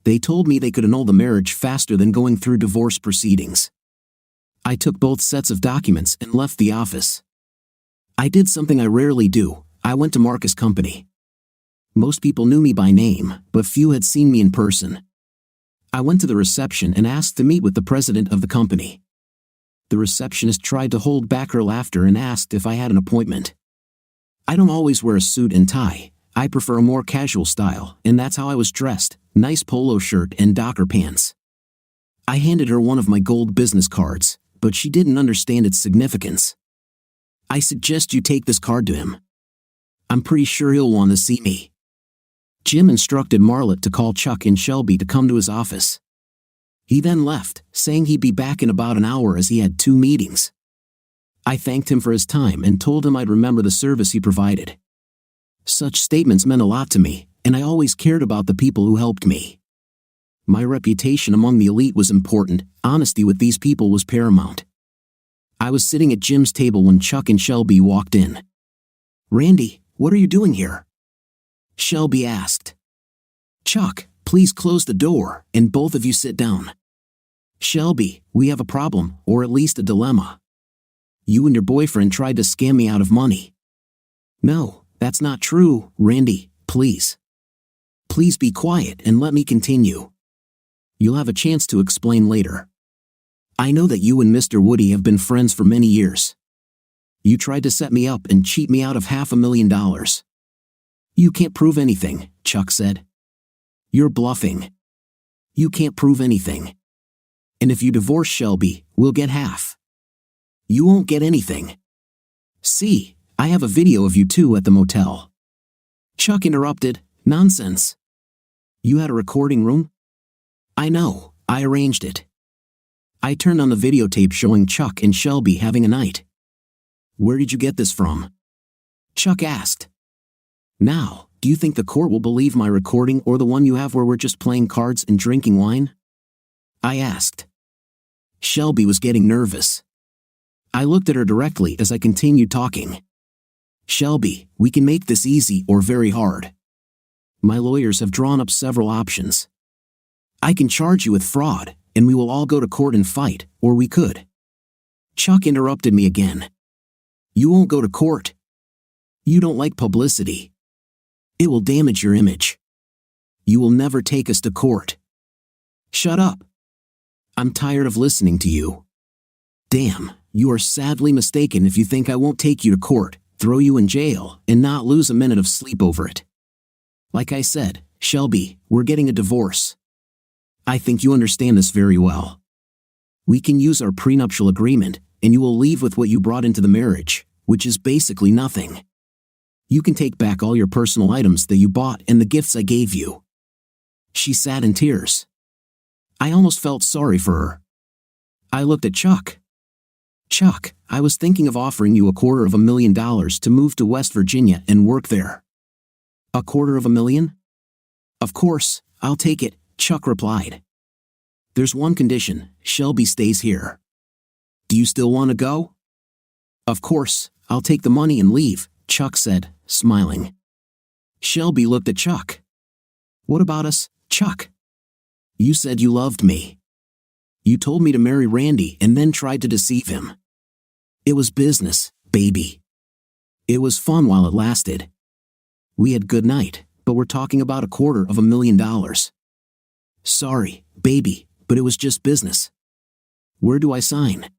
Speaker 2: They told me they could annul the marriage faster than going through divorce proceedings. I took both sets of documents and left the office. I did something I rarely do. I went to Marcus' company. Most people knew me by name, but few had seen me in person. I went to the reception and asked to meet with the president of the company. The receptionist tried to hold back her laughter and asked if I had an appointment. I don't always wear a suit and tie. I prefer a more casual style, and that's how I was dressed, nice polo shirt and Docker pants. I handed her one of my gold business cards, but she didn't understand its significance. I suggest you take this card to him. I'm pretty sure he'll want to see me. Jim instructed Marlette to call Chuck and Shelby to come to his office. He then left, saying he'd be back in about an hour as he had 2 meetings. I thanked him for his time and told him I'd remember the service he provided. Such statements meant a lot to me, and I always cared about the people who helped me. My reputation among the elite was important. Honesty with these people was paramount. I was sitting at Jim's table when Chuck and Shelby walked in. "Randy, what are you doing here?" Shelby asked. "Chuck, please close the door, and both of you sit down." "Shelby, we have a problem, or at least a dilemma. You and your boyfriend tried to scam me out of money." "No, that's not true, Randy, please. Please be quiet and let me continue. You'll have a chance to explain later. I know that you and Mr. Woody have been friends for many years. You tried to set me up and cheat me out of $500,000. You can't prove anything," Chuck said. "You're bluffing. You can't prove anything. And if you divorce Shelby, we'll get half. You won't get anything. See, I have a video of you two at the motel." Chuck interrupted. "Nonsense. You had a recording room?" "I know, I arranged it." I turned on the videotape showing Chuck and Shelby having a night. "Where did you get this from?" Chuck asked. "Now, do you think the court will believe my recording or the one you have where we're just playing cards and drinking wine?" I asked. Shelby was getting nervous. I looked at her directly as I continued talking. "Shelby, we can make this easy or very hard. My lawyers have drawn up several options. I can charge you with fraud, and we will all go to court and fight, or we could. Chuck interrupted me again. You won't go to court. You don't like publicity. It will damage your image. You will never take us to court. Shut up. I'm tired of listening to you. Damn, you are sadly mistaken if you think I won't take you to court, throw you in jail, and not lose a minute of sleep over it. Like I said, Shelby, we're getting a divorce. I think you understand this very well. We can use our prenuptial agreement, and you will leave with what you brought into the marriage, which is basically nothing. You can take back all your personal items that you bought and the gifts I gave you. She sat in tears. I almost felt sorry for her. I looked at Chuck. Chuck, I was thinking of offering you $250,000 to move to West Virginia and work there. $250,000? Of course, I'll take it, Chuck replied. There's one condition, Shelby stays here. Do you still want to go? Of course, I'll take the money and leave, Chuck said, smiling. Shelby looked at Chuck. What about us, Chuck? You said you loved me. You told me to marry Randy and then tried to deceive him. It was business, baby. It was fun while it lasted. We had good night, but we're talking about $250,000. Sorry, baby, but it was just business. Where do I sign?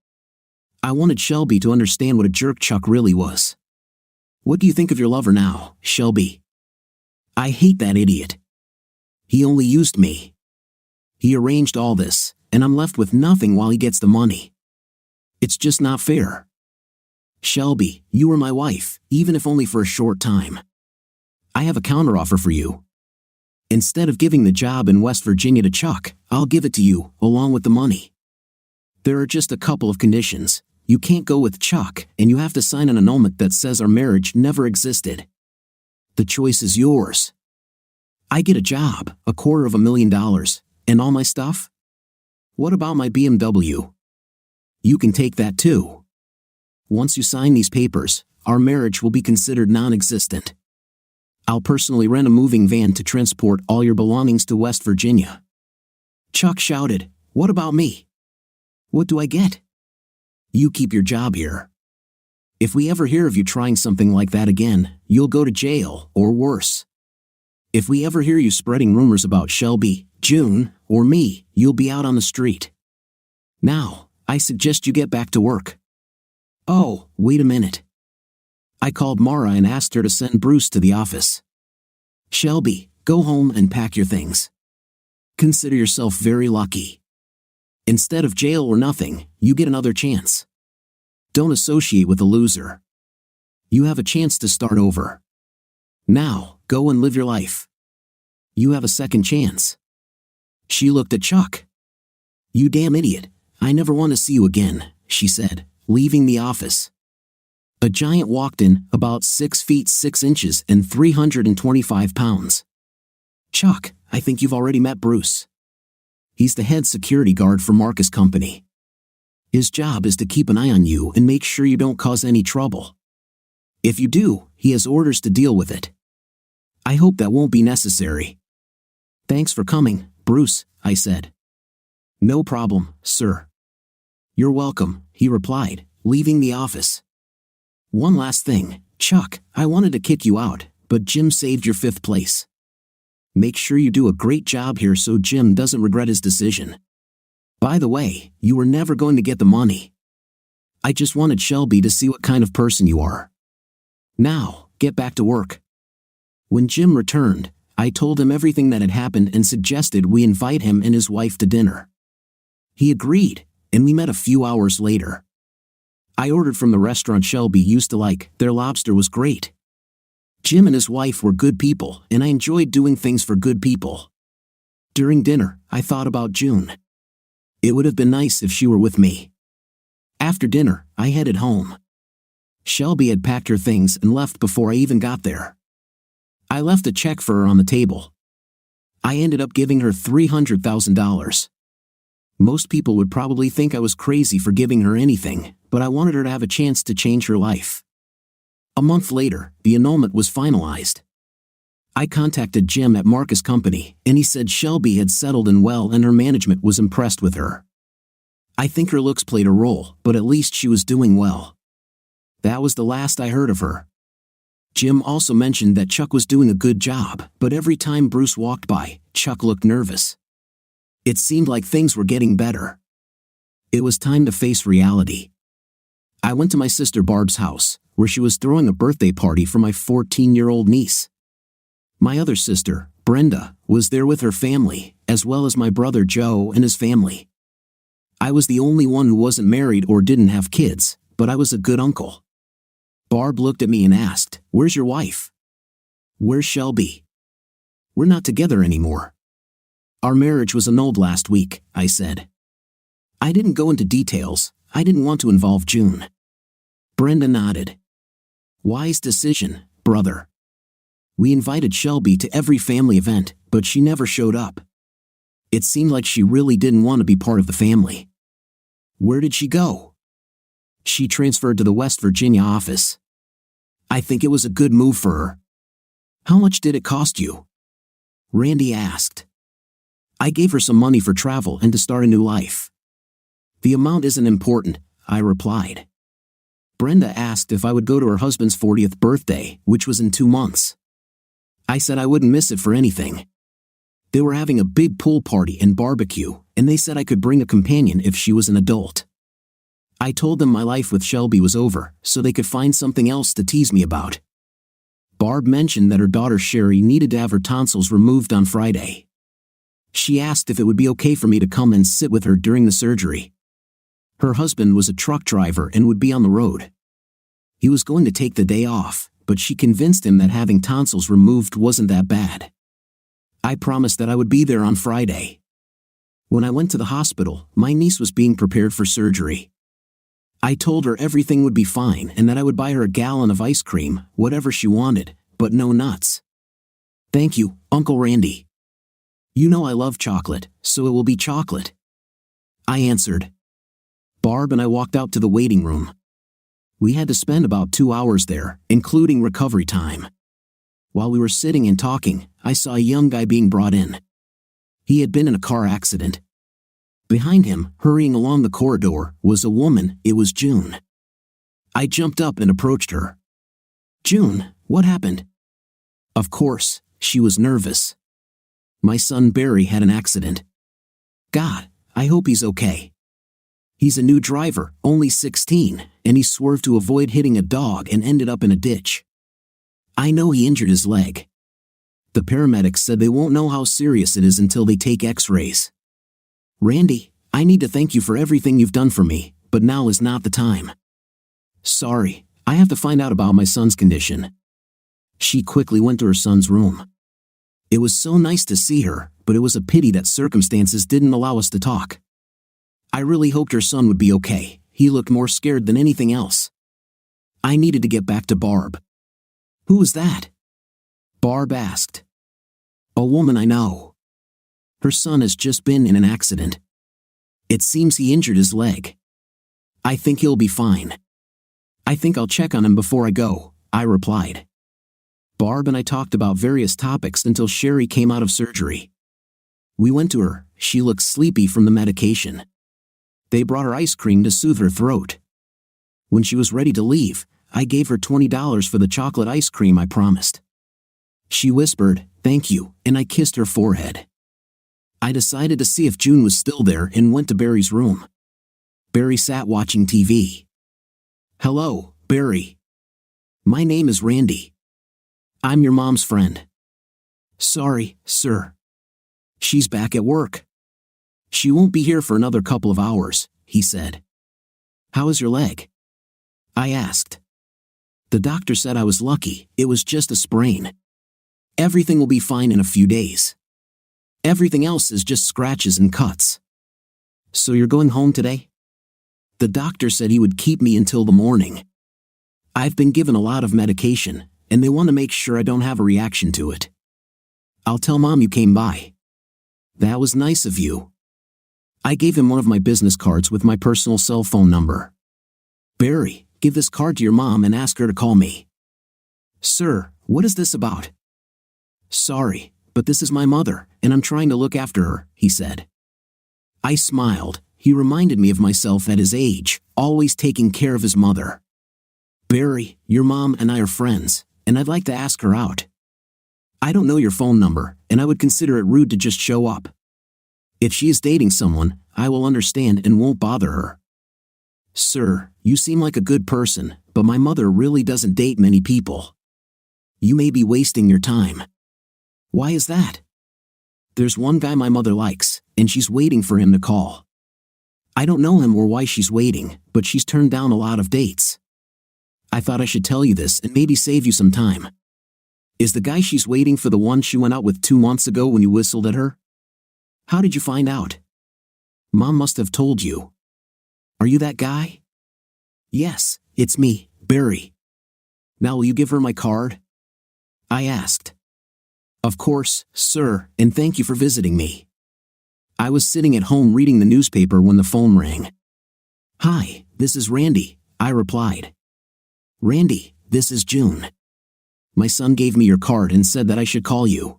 Speaker 2: I wanted Shelby to understand what a jerk Chuck really was. What do you think of your lover now, Shelby? I hate that idiot. He only used me. He arranged all this, and I'm left with nothing while he gets the money. It's just not fair. Shelby, you were my wife, even if only for a short time. I have a counteroffer for you. Instead of giving the job in West Virginia to Chuck, I'll give it to you, along with the money. There are just a couple of conditions. You can't go with Chuck, and you have to sign an annulment that says our marriage never existed. The choice is yours. I get a job, $250,000, and all my stuff? What about my BMW? You can take that too. Once you sign these papers, our marriage will be considered non-existent. I'll personally rent a moving van to transport all your belongings to West Virginia. Chuck shouted, What about me? What do I get? You keep your job here. If we ever hear of you trying something like that again, you'll go to jail, or worse. If we ever hear you spreading rumors about Shelby, June, or me, you'll be out on the street. Now, I suggest you get back to work. Oh, wait a minute. I called Mara and asked her to send Bruce to the office. Shelby, go home and pack your things. Consider yourself very lucky. Instead of jail or nothing, you get another chance. Don't associate with a loser. You have a chance to start over. Now, go and live your life. You have a second chance. She looked at Chuck. You damn idiot, I never want to see you again, she said, leaving the office. A giant walked in, about 6 feet 6 inches and 325 pounds. Chuck, I think you've already met Bruce. He's the head security guard for Marcus Company. His job is to keep an eye on you and make sure you don't cause any trouble. If you do, he has orders to deal with it. I hope that won't be necessary. Thanks for coming, Bruce, I said. No problem, sir. You're welcome, he replied, leaving the office. One last thing, Chuck, I wanted to kick you out, but Jim saved your 5th place. Make sure you do a great job here so Jim doesn't regret his decision. By the way, you were never going to get the money. I just wanted Shelby to see what kind of person you are. Now, get back to work. When Jim returned, I told him everything that had happened and suggested we invite him and his wife to dinner. He agreed, and we met a few hours later. I ordered from the restaurant Shelby used to like. Their lobster was great. Jim and his wife were good people, and I enjoyed doing things for good people. During dinner, I thought about June. It would have been nice if she were with me. After dinner, I headed home. Shelby had packed her things and left before I even got there. I left a check for her on the table. I ended up giving her $300,000. Most people would probably think I was crazy for giving her anything, but I wanted her to have a chance to change her life. A month later, the annulment was finalized. I contacted Jim at Marcus Company, and he said Shelby had settled in well and her management was impressed with her. I think her looks played a role, but at least she was doing well. That was the last I heard of her. Jim also mentioned that Chuck was doing a good job, but every time Bruce walked by, Chuck looked nervous. It seemed like things were getting better. It was time to face reality. I went to my sister Barb's house, where she was throwing a birthday party for my 14-year-old niece. My other sister, Brenda, was there with her family, as well as my brother Joe and his family. I was the only one who wasn't married or didn't have kids, but I was a good uncle. Barb looked at me and asked, "Where's your wife? Where's Shelby?" "We're not together anymore. Our marriage was annulled last week," I said. I didn't go into details. I didn't want to involve June. Brenda nodded. "Wise decision, brother. We invited Shelby to every family event, but she never showed up. It seemed like she really didn't want to be part of the family." "Where did she go?" "She transferred to the West Virginia office. I think it was a good move for her." "How much did it cost you?" Randy asked. "I gave her some money for travel and to start a new life." "The amount isn't important," I replied. Brenda asked if I would go to her husband's 40th birthday, which was in 2 months. I said I wouldn't miss it for anything. They were having a big pool party and barbecue, and they said I could bring a companion if she was an adult. I told them my life with Shelby was over, so they could find something else to tease me about. Barb mentioned that her daughter Sherry needed to have her tonsils removed on Friday. She asked if it would be okay for me to come and sit with her during the surgery. Her husband was a truck driver and would be on the road. He was going to take the day off, but she convinced him that having tonsils removed wasn't that bad. I promised that I would be there on Friday. When I went to the hospital, my niece was being prepared for surgery. I told her everything would be fine and that I would buy her a gallon of ice cream, whatever she wanted, but no nuts. "Thank you, Uncle Randy. You know I love chocolate, so it will be chocolate," I answered. Barb and I walked out to the waiting room. We had to spend about 2 hours there, including recovery time. While we were sitting and talking, I saw a young guy being brought in. He had been in a car accident. Behind him, hurrying along the corridor, was a woman. It was June. I jumped up and approached her. "June, what happened?" Of course, she was nervous. "My son Barry had an accident. God, I hope he's okay. He's a new driver, only 16, and he swerved to avoid hitting a dog and ended up in a ditch. I know he injured his leg. The paramedics said they won't know how serious it is until they take x-rays. Randy, I need to thank you for everything you've done for me, but now is not the time. Sorry, I have to find out about my son's condition." She quickly went to her son's room. It was so nice to see her, but it was a pity that circumstances didn't allow us to talk. I really hoped her son would be okay. He looked more scared than anything else. I needed to get back to Barb. "Who was that?" Barb asked. "A woman I know. Her son has just been in an accident. It seems he injured his leg. I think he'll be fine. I think I'll check on him before I go," I replied. Barb and I talked about various topics until Sherry came out of surgery. We went to her. She looked sleepy from the medication. They brought her ice cream to soothe her throat. When she was ready to leave, I gave her $20 for the chocolate ice cream I promised. She whispered, "Thank you," and I kissed her forehead. I decided to see if June was still there and went to Barry's room. Barry sat watching TV. "Hello, Barry. My name is Randy. I'm your mom's friend." "Sorry, sir. She's back at work. She won't be here for another couple of hours," he said. "How is your leg?" I asked. The doctor said I was lucky. It was just a sprain. Everything will be fine in a few days. Everything else is just scratches and cuts. "So you're going home today?" The doctor said he would keep me until the morning. I've been given a lot of medication, and they want to make sure I don't have a reaction to it. "I'll tell Mom you came by." "That was nice of you." I gave him one of my business cards with my personal cell phone number. "Barry, give this card to your mom and ask her to call me." "Sir, what is this about?" Sorry, but this is my mother, and I'm trying to look after her, he said. I smiled. He reminded me of myself at his age, always taking care of his mother. Barry, your mom and I are friends, and I'd like to ask her out. I don't know your phone number, and I would consider it rude to just show up. If she is dating someone, I will understand and won't bother her. Sir, you seem like a good person, but my mother really doesn't date many people. You may be wasting your time. Why is that? There's one guy my mother likes, and she's waiting for him to call. I don't know him or why she's waiting, but she's turned down a lot of dates. I thought I should tell you this and maybe save you some time. Is the guy she's waiting for the one she went out with 2 months ago when you whistled at her? How did you find out? Mom must have told you. Are you that guy? Yes, it's me, Barry. Now will you give her my card? I asked. Of course, sir, and thank you for visiting me. I was sitting at home reading the newspaper when the phone rang. Hi, this is Randy, I replied. Randy, this is June. My son gave me your card and said that I should call you.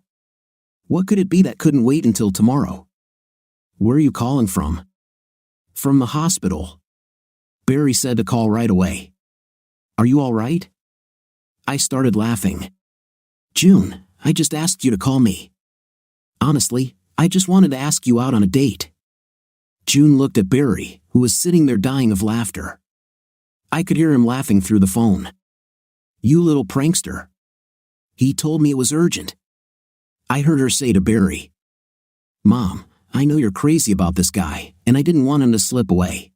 Speaker 2: What could it be that couldn't wait until tomorrow? Where are you calling from? From the hospital. Barry said to call right away. Are you all right? I started laughing. June, I just asked you to call me. Honestly, I just wanted to ask you out on a date. June looked at Barry, who was sitting there dying of laughter. I could hear him laughing through the phone. You little prankster. He told me it was urgent. I heard her say to Barry, Mom, I know you're crazy about this guy, and I didn't want him to slip away.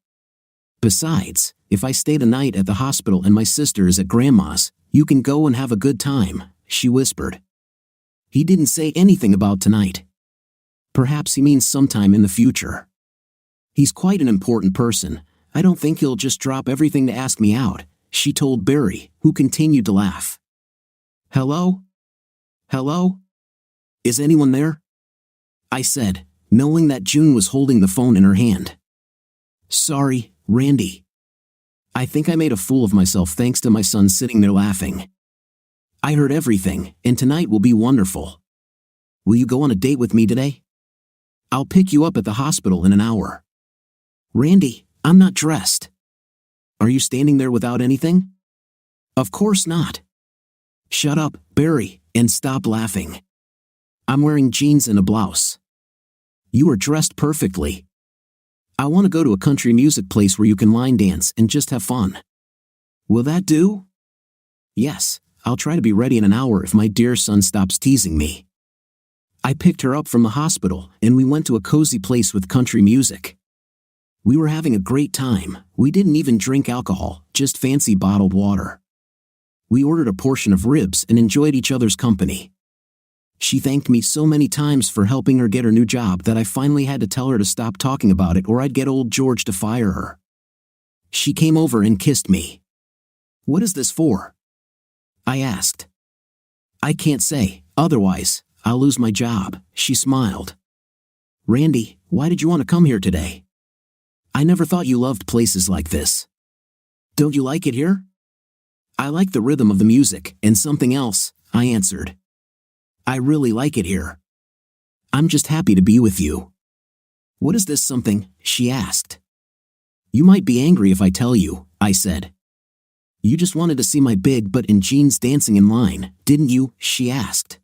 Speaker 2: Besides, if I stay the night at the hospital and my sister is at Grandma's, you can go and have a good time, she whispered. He didn't say anything about tonight. Perhaps he means sometime in the future. He's quite an important person. I don't think he'll just drop everything to ask me out, she told Barry, who continued to laugh. Hello? Hello? Is anyone there? I said, knowing that June was holding the phone in her hand. Sorry, Randy. I think I made a fool of myself thanks to my son sitting there laughing. I heard everything, and tonight will be wonderful. Will you go on a date with me today? I'll pick you up at the hospital in an hour. Randy, I'm not dressed. Are you standing there without anything? Of course not. Shut up, Barry, and stop laughing. I'm wearing jeans and a blouse. You are dressed perfectly. I want to go to a country music place where you can line dance and just have fun. Will that do? Yes, I'll try to be ready in an hour if my dear son stops teasing me. I picked her up from the hospital and we went to a cozy place with country music. We were having a great time. We didn't even drink alcohol, just fancy bottled water. We ordered a portion of ribs and enjoyed each other's company. She thanked me so many times for helping her get her new job that I finally had to tell her to stop talking about it or I'd get old George to fire her. She came over and kissed me. What is this for? I asked. I can't say, otherwise, I'll lose my job, she smiled. Randy, why did you want to come here today? I never thought you loved places like this. Don't you like it here? I like the rhythm of the music and something else, I answered. I really like it here. I'm just happy to be with you. What is this something? She asked. You might be angry if I tell you, I said. You just wanted to see my big butt in jeans dancing in line, didn't you? She asked.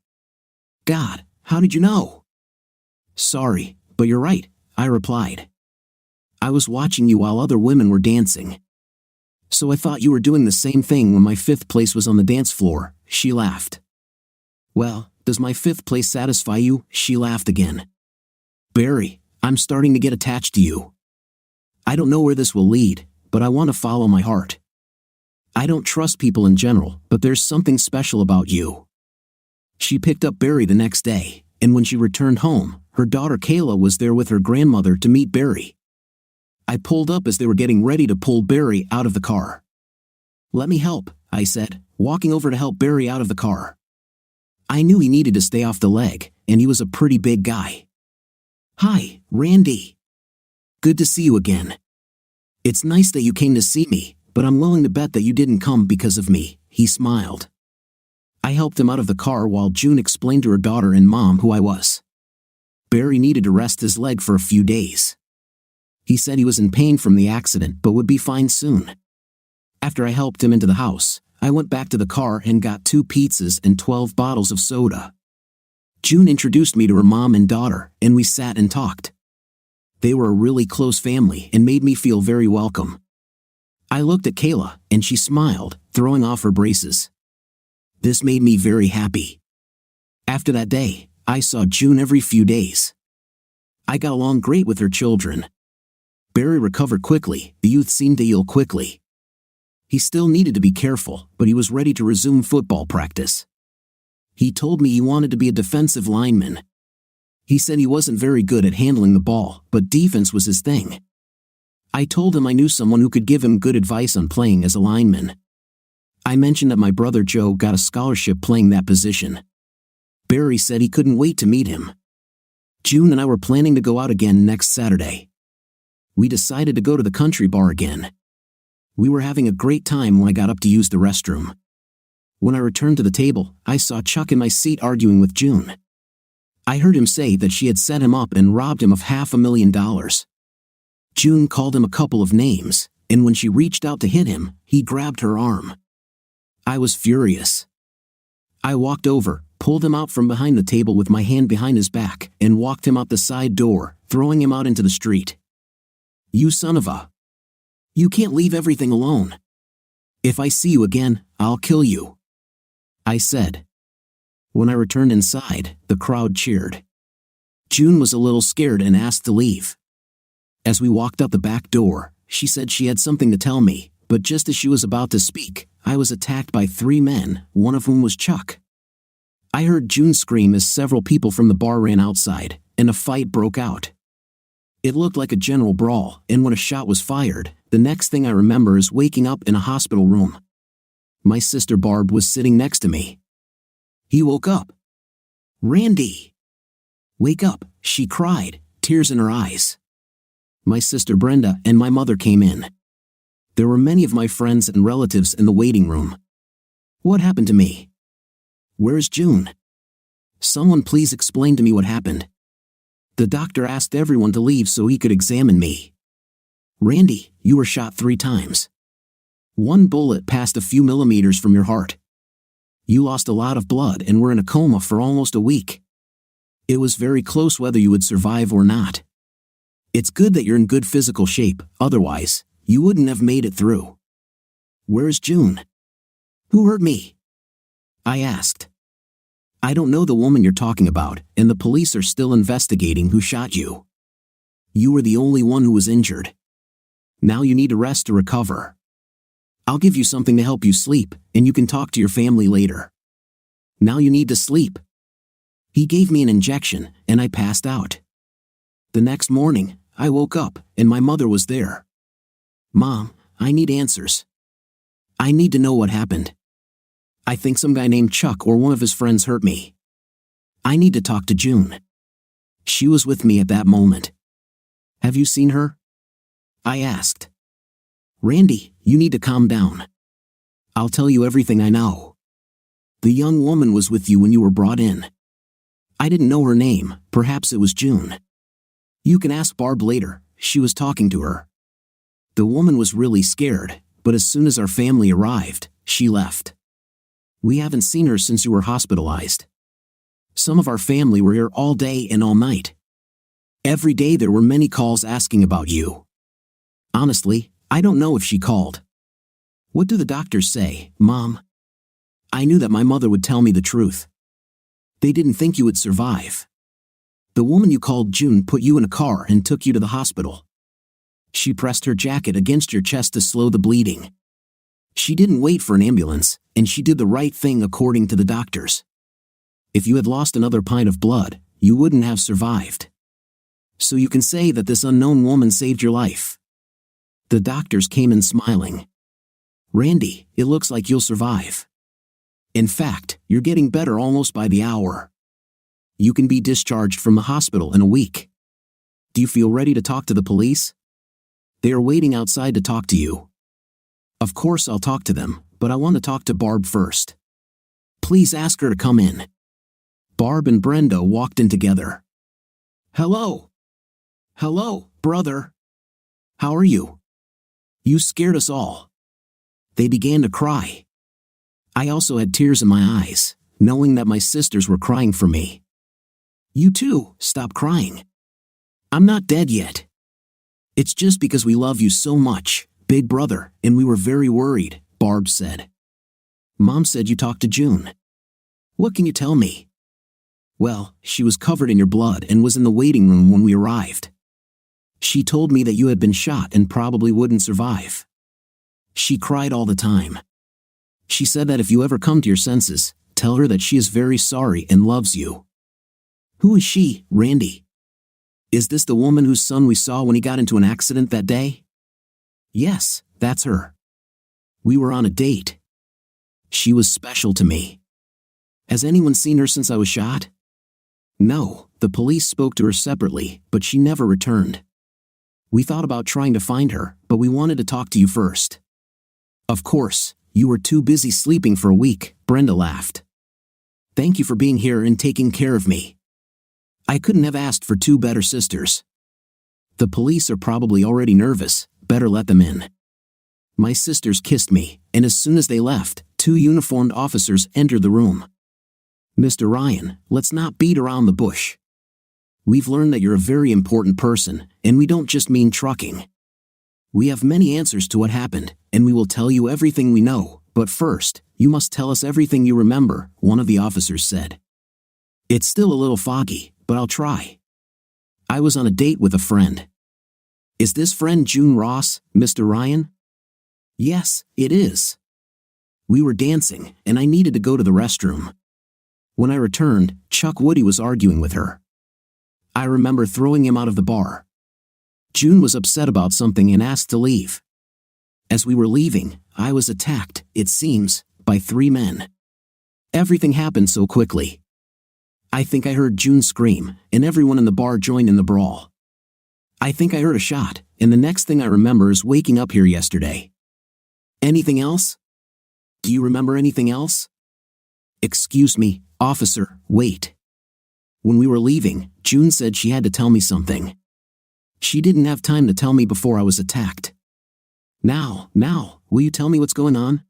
Speaker 2: God, how did you know? Sorry, but you're right, I replied. I was watching you while other women were dancing. So I thought you were doing the same thing when my fifth place was on the dance floor, she laughed. Well, does my fifth place satisfy you? She laughed again. Barry, I'm starting to get attached to you. I don't know where this will lead, but I want to follow my heart. I don't trust people in general, but there's something special about you. She picked up Barry the next day, and when she returned home, her daughter Kayla was there with her grandmother to meet Barry. I pulled up as they were getting ready to pull Barry out of the car. Let me help, I said, walking over to help Barry out of the car. I knew he needed to stay off the leg, and he was a pretty big guy. Hi, Randy. Good to see you again. It's nice that you came to see me, but I'm willing to bet that you didn't come because of me, he smiled. I helped him out of the car while June explained to her daughter and mom who I was. Barry needed to rest his leg for a few days. He said he was in pain from the accident but would be fine soon. After I helped him into the house, I went back to the car and got 2 pizzas and 12 bottles of soda. June introduced me to her mom and daughter, and we sat and talked. They were a really close family and made me feel very welcome. I looked at Kayla, and she smiled, throwing off her braces. This made me very happy. After that day, I saw June every few days. I got along great with her children. Barry recovered quickly. The youth seemed to heal quickly. He still needed to be careful, but he was ready to resume football practice. He told me he wanted to be a defensive lineman. He said he wasn't very good at handling the ball, but defense was his thing. I told him I knew someone who could give him good advice on playing as a lineman. I mentioned that my brother Joe got a scholarship playing that position. Barry said he couldn't wait to meet him. June and I were planning to go out again next Saturday. We decided to go to the country bar again. We were having a great time when I got up to use the restroom. When I returned to the table, I saw Chuck in my seat arguing with June. I heard him say that she had set him up and robbed him of $500,000. June called him a couple of names, and when she reached out to hit him, he grabbed her arm. I was furious. I walked over, pulled him out from behind the table with my hand behind his back, and walked him out the side door, throwing him out into the street. You son of a... You can't leave everything alone. If I see you again, I'll kill you, I said. When I returned inside, the crowd cheered. June was a little scared and asked to leave. As we walked out the back door, she said she had something to tell me, but just as she was about to speak, I was attacked by 3 men, one of whom was Chuck. I heard June scream as several people from the bar ran outside, and a fight broke out. It looked like a general brawl, and when a shot was fired, the next thing I remember is waking up in a hospital room. My sister Barb was sitting next to me. He woke up. Randy! Wake up, she cried, tears in her eyes. My sister Brenda and my mother came in. There were many of my friends and relatives in the waiting room. What happened to me? Where's June? Someone please explain to me what happened. The doctor asked everyone to leave so he could examine me. Randy, you were shot 3 times. 1 bullet passed a few millimeters from your heart. You lost a lot of blood and were in a coma for almost a week. It was very close whether you would survive or not. It's good that you're in good physical shape, otherwise, you wouldn't have made it through. Where's June? Who hurt me? I asked. I don't know the woman you're talking about, and the police are still investigating who shot you. You were the only one who was injured. Now you need to rest to recover. I'll give you something to help you sleep, and you can talk to your family later. Now you need to sleep. He gave me an injection, and I passed out. The next morning, I woke up, and my mother was there. Mom, I need answers. I need to know what happened. I think some guy named Chuck or one of his friends hurt me. I need to talk to June. She was with me at that moment. Have you seen her? I asked. Randy, you need to calm down. I'll tell you everything I know. The young woman was with you when you were brought in. I didn't know her name, perhaps it was June. You can ask Barb later, she was talking to her. The woman was really scared, but as soon as our family arrived, she left. We haven't seen her since you were hospitalized. Some of our family were here all day and all night. Every day there were many calls asking about you. Honestly, I don't know if she called. What do the doctors say, Mom? I knew that my mother would tell me the truth. They didn't think you would survive. The woman you called June put you in a car and took you to the hospital. She pressed her jacket against your chest to slow the bleeding. She didn't wait for an ambulance, and she did the right thing according to the doctors. If you had lost another pint of blood, you wouldn't have survived. So you can say that this unknown woman saved your life. The doctors came in smiling. Randy, it looks like you'll survive. In fact, you're getting better almost by the hour. You can be discharged from the hospital in a week. Do you feel ready to talk to the police? They are waiting outside to talk to you. Of course I'll talk to them, but I want to talk to Barb first. Please ask her to come in." Barb and Brenda walked in together. "Hello. Hello, brother. How are you? You scared us all." They began to cry. I also had tears in my eyes, knowing that my sisters were crying for me. "You too, stop crying. I'm not dead yet. It's just because we love you so much, big brother, and we were very worried," Barb said. "Mom said you talked to June. What can you tell me?" "Well, she was covered in your blood and was in the waiting room when we arrived. She told me that you had been shot and probably wouldn't survive. She cried all the time. She said that if you ever come to your senses, tell her that she is very sorry and loves you." "Who is she, Randy? Is this the woman whose son we saw when he got into an accident that day?" "Yes, that's her. We were on a date. She was special to me." "Has anyone seen her since I was shot?" "No, the police spoke to her separately, but she never returned. We thought about trying to find her, but we wanted to talk to you first." "Of course, you were too busy sleeping for a week," Brenda laughed. "Thank you for being here and taking care of me. I couldn't have asked for two better sisters." "The police are probably already nervous, better let them in." My sisters kissed me, and as soon as they left, two uniformed officers entered the room. "Mr. Ryan, let's not beat around the bush. We've learned that you're a very important person, and we don't just mean trucking. We have many answers to what happened, and we will tell you everything we know, but first, you must tell us everything you remember," one of the officers said. "It's still a little foggy, but I'll try. I was on a date with a friend." "Is this friend June Ross, Mr. Ryan?" "Yes, it is. We were dancing, and I needed to go to the restroom. When I returned, Chuck Woody was arguing with her. I remember throwing him out of the bar. June was upset about something and asked to leave. As we were leaving, I was attacked, it seems, by 3 men. Everything happened so quickly. I think I heard June scream, and everyone in the bar joined in the brawl. I think I heard a shot, and the next thing I remember is waking up here yesterday." "Anything else? Do you remember anything else?" "Excuse me, officer, wait. When we were leaving, June said she had to tell me something. She didn't have time to tell me before I was attacked. Now, will you tell me what's going on?"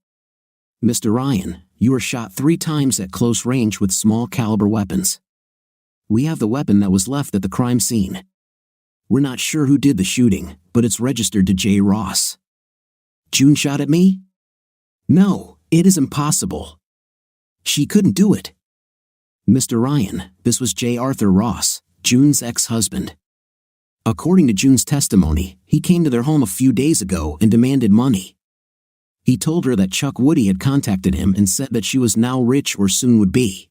Speaker 2: "Mr. Ryan, you were shot 3 times at close range with small caliber weapons. We have the weapon that was left at the crime scene. We're not sure who did the shooting, but it's registered to J. Ross." "June shot at me?" "No, it is impossible. She couldn't do it." "Mr. Ryan, this was J. Arthur Ross, June's ex-husband. According to June's testimony, he came to their home a few days ago and demanded money. He told her that Chuck Woody had contacted him and said that she was now rich or soon would be.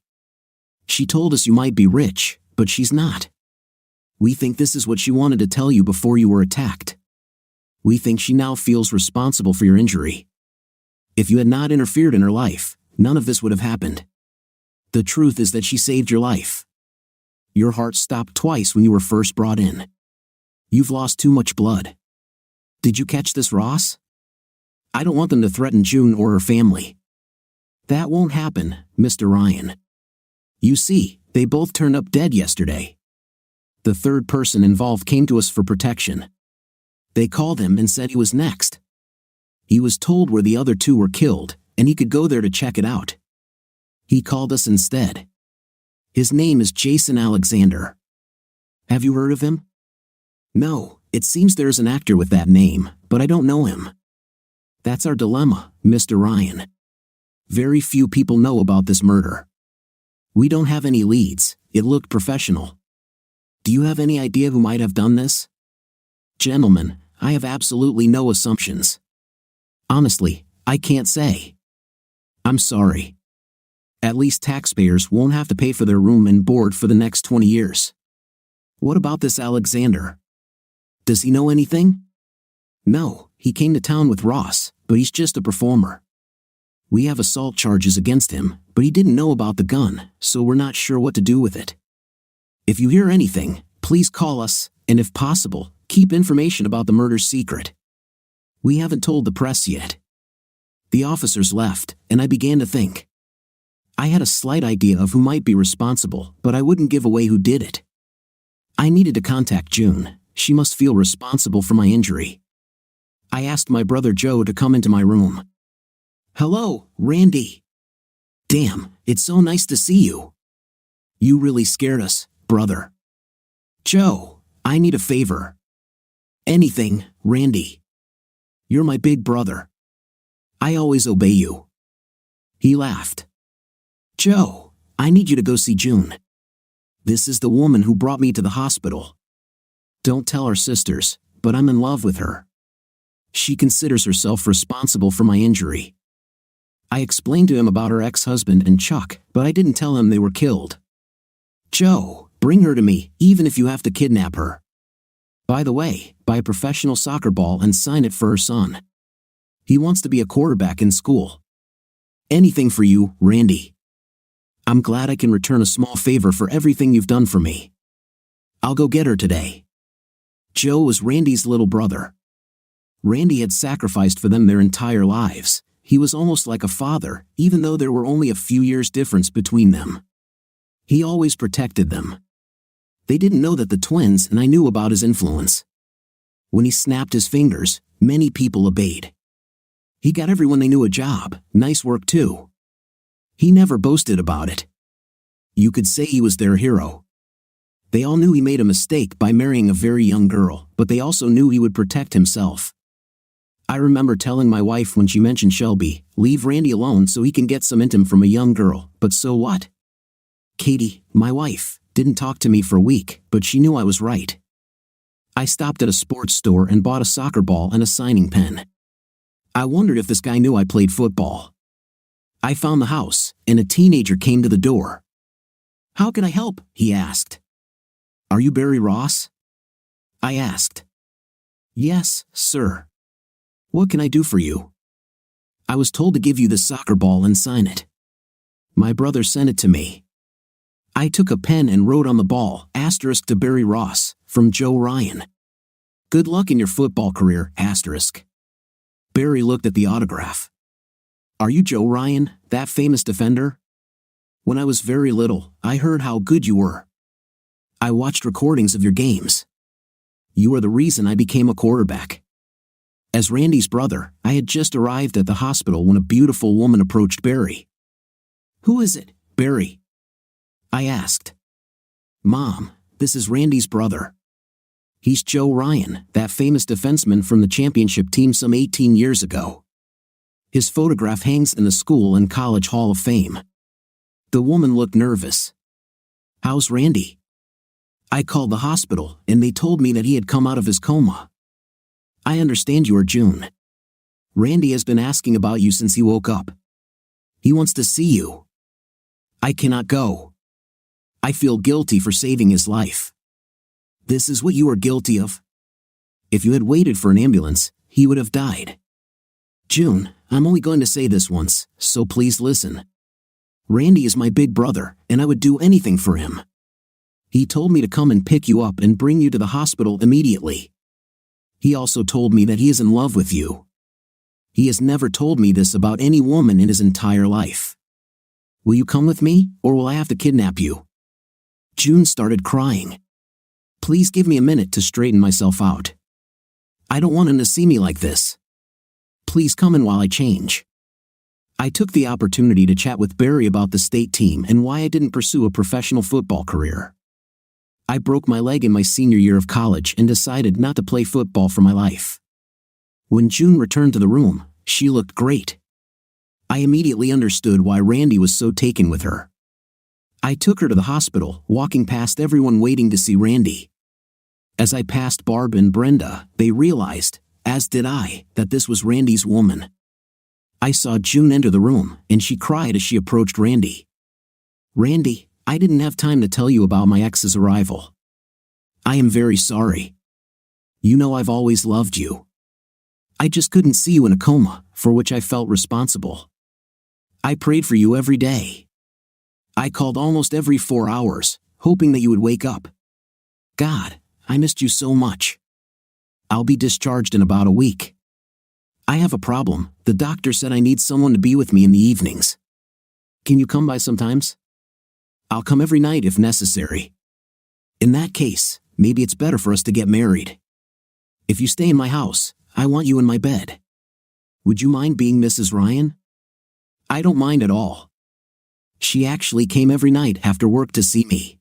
Speaker 2: She told us you might be rich, but she's not. We think this is what she wanted to tell you before you were attacked. We think she now feels responsible for your injury. If you had not interfered in her life, none of this would have happened. The truth is that she saved your life. Your heart stopped twice when you were first brought in. You've lost too much blood. Did you catch this, Ross? I don't want them to threaten June or her family." "That won't happen, Mr. Ryan. You see, they both turned up dead yesterday. The third person involved came to us for protection. They called him and said he was next. He was told where the other 2 were killed, and he could go there to check it out. He called us instead. His name is Jason Alexander. Have you heard of him?" "No, it seems there's an actor with that name, but I don't know him. That's our dilemma, Mr. Ryan. Very few people know about this murder. We don't have any leads, it looked professional. Do you have any idea who might have done this?" "Gentlemen, I have absolutely no assumptions. Honestly, I can't say. I'm sorry. At least taxpayers won't have to pay for their room and board for the next 20 years. What about this Alexander? Does he know anything?" "No, he came to town with Ross, but he's just a performer. We have assault charges against him, but he didn't know about the gun, so we're not sure what to do with it. If you hear anything, please call us, and if possible, keep information about the murder secret. We haven't told the press yet." The officers left, and I began to think. I had a slight idea of who might be responsible, but I wouldn't give away who did it. I needed to contact June. She must feel responsible for my injury. I asked my brother Joe to come into my room. "Hello, Randy. Damn, it's so nice to see you. You really scared us, brother." "Joe, I need a favor." "Anything, Randy. You're my big brother. I always obey you." He laughed. "Joe, I need you to go see June. This is the woman who brought me to the hospital. Don't tell our sisters, but I'm in love with her. She considers herself responsible for my injury." I explained to him about her ex-husband and Chuck, but I didn't tell him they were killed. "Joe, bring her to me, even if you have to kidnap her. By the way, buy a professional soccer ball and sign it for her son. He wants to be a quarterback in school. Anything for you, Randy. I'm glad I can return a small favor for everything you've done for me. I'll go get her today." Joe was Randy's little brother. Randy had sacrificed for them their entire lives. He was almost like a father, even though there were only a few years difference between them. He always protected them. They didn't know that the twins, and I knew about his influence. When he snapped his fingers, many people obeyed. He got everyone they knew a job, nice work too. He never boasted about it. You could say he was their hero. They all knew he made a mistake by marrying a very young girl, but they also knew he would protect himself. I remember telling my wife when she mentioned Shelby, "Leave Randy alone so he can get some intim from a young girl," but so what? Katie, my wife, didn't talk to me for a week, but she knew I was right. I stopped at a sports store and bought a soccer ball and a signing pen. I wondered if this guy knew I played football. I found the house, and a teenager came to the door. "How can I help?" he asked. "Are you Barry Ross?" I asked. "Yes, sir. What can I do for you?" "I was told to give you the soccer ball and sign it. My brother sent it to me." I took a pen and wrote on the ball, asterisk to Barry Ross, from Joe Ryan. "Good luck in your football career, asterisk." Barry looked at the autograph. "Are you Joe Ryan, that famous defender? When I was very little, I heard how good you were. I watched recordings of your games. You are the reason I became a quarterback." As Randy's brother, I had just arrived at the hospital when a beautiful woman approached Barry. "Who is it, Barry?" I asked. "Mom, this is Randy's brother. He's Joe Ryan, that famous defenseman from the championship team some 18 years ago. His photograph hangs in the school and college hall of fame." The woman looked nervous. "How's Randy?" I called the hospital, and they told me that he had come out of his coma. "I understand you are June. Randy has been asking about you since he woke up. He wants to see you." "I cannot go. I feel guilty for saving his life." "This is what you are guilty of? If you had waited for an ambulance, he would have died." "June, I'm only going to say this once, so please listen. Randy is my big brother, and I would do anything for him. He told me to come and pick you up and bring you to the hospital immediately. He also told me that he is in love with you. He has never told me this about any woman in his entire life. Will you come with me, or will I have to kidnap you?" June started crying. "Please give me a minute to straighten myself out. I don't want him to see me like this. Please come in while I change." I took the opportunity to chat with Barry about the state team and why I didn't pursue a professional football career. I broke my leg in my senior year of college and decided not to play football for my life. When June returned to the room, she looked great. I immediately understood why Randy was so taken with her. I took her to the hospital, walking past everyone waiting to see Randy. As I passed Barb and Brenda, they realized, as did I, that this was Randy's woman. I saw June enter the room, and she cried as she approached Randy. "Randy, I didn't have time to tell you about my ex's arrival. I am very sorry. You know I've always loved you. I just couldn't see you in a coma, for which I felt responsible. I prayed for you every day. I called almost every 4 hours, hoping that you would wake up. God, I missed you so much. I'll be discharged in about a week. I have a problem. The doctor said I need someone to be with me in the evenings. Can you come by sometimes? I'll come every night if necessary. In that case, maybe it's better for us to get married. If you stay in my house, I want you in my bed. Would you mind being Mrs. Ryan? I don't mind at all. She actually came every night after work to see me.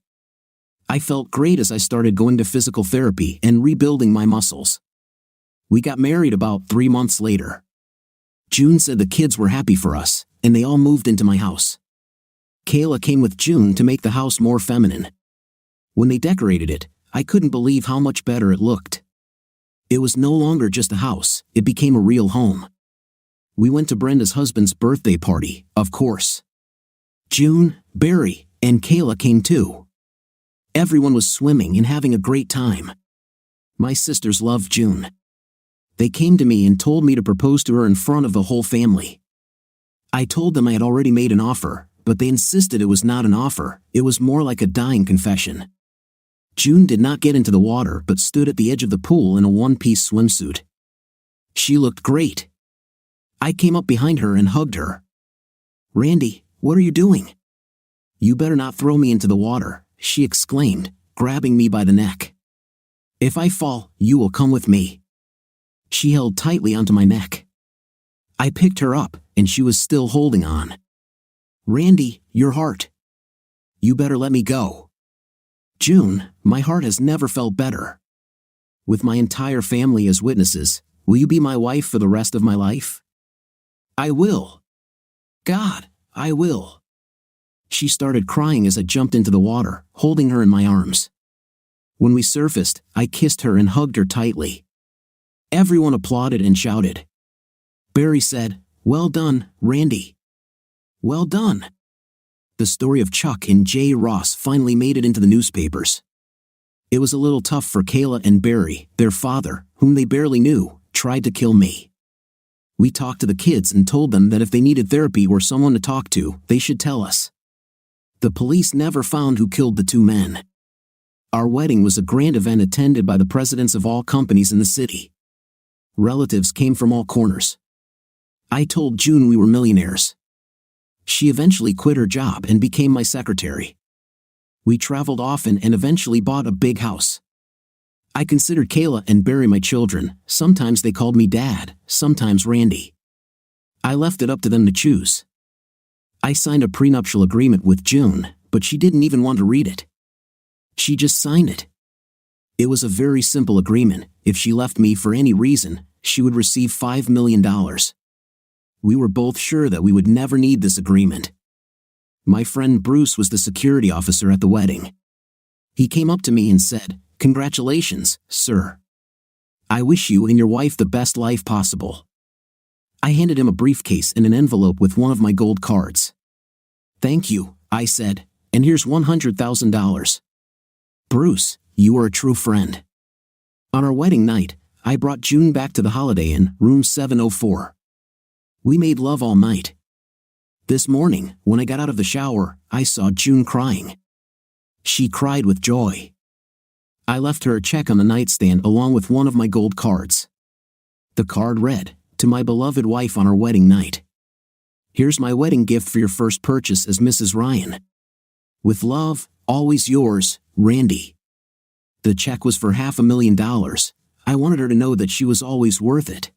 Speaker 2: I felt great as I started going to physical therapy and rebuilding my muscles. We got married about 3 months later. June said the kids were happy for us, and they all moved into my house. Kayla came with June to make the house more feminine. When they decorated it, I couldn't believe how much better it looked. It was no longer just a house, it became a real home. We went to Brenda's husband's birthday party, of course. June, Barry, and Kayla came too. Everyone was swimming and having a great time. My sisters loved June. They came to me and told me to propose to her in front of the whole family. I told them I had already made an offer, but they insisted it was not an offer, it was more like a dying confession. June did not get into the water but stood at the edge of the pool in a one-piece swimsuit. She looked great. I came up behind her and hugged her. "Randy, what are you doing?" "You better not throw me into the water," she exclaimed, grabbing me by the neck. "If I fall, you will come with me." She held tightly onto my neck. I picked her up, and she was still holding on. "Randy, your heart. You better let me go." "June, my heart has never felt better. With my entire family as witnesses, will you be my wife for the rest of my life?" "I will. God, I will." She started crying as I jumped into the water, holding her in my arms. When we surfaced, I kissed her and hugged her tightly. Everyone applauded and shouted. Barry said, "Well done, Randy. Well done." The story of Chuck and Jay Ross finally made it into the newspapers. It was a little tough for Kayla and Barry. Their father, whom they barely knew, tried to kill me. We talked to the kids and told them that if they needed therapy or someone to talk to, they should tell us. The police never found who killed the two men. Our wedding was a grand event attended by the presidents of all companies in the city. Relatives came from all corners. I told June we were millionaires. She eventually quit her job and became my secretary. We traveled often and eventually bought a big house. I considered Kayla and Barry my children. Sometimes they called me Dad, sometimes Randy. I left it up to them to choose. I signed a prenuptial agreement with June, but she didn't even want to read it. She just signed it. It was a very simple agreement. If she left me for any reason, she would receive $5 million. We were both sure that we would never need this agreement. My friend Bruce was the security officer at the wedding. He came up to me and said, "Congratulations, sir. I wish you and your wife the best life possible." I handed him a briefcase and an envelope with one of my gold cards. "Thank you," I said, "and here's $100,000. Bruce, you are a true friend." On our wedding night, I brought June back to the Holiday Inn, room 704. We made love all night. This morning, when I got out of the shower, I saw June crying. She cried with joy. I left her a check on the nightstand along with one of my gold cards. The card read, "To my beloved wife on our wedding night. Here's my wedding gift for your first purchase as Mrs. Ryan. With love, always yours, Randy." The check was for $500,000. I wanted her to know that she was always worth it.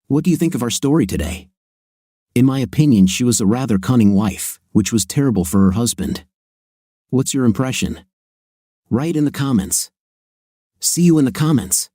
Speaker 2: What do you think of our story today? In my opinion, she was a rather cunning wife, which was terrible for her husband. What's your impression? Write in the comments. See you in the comments.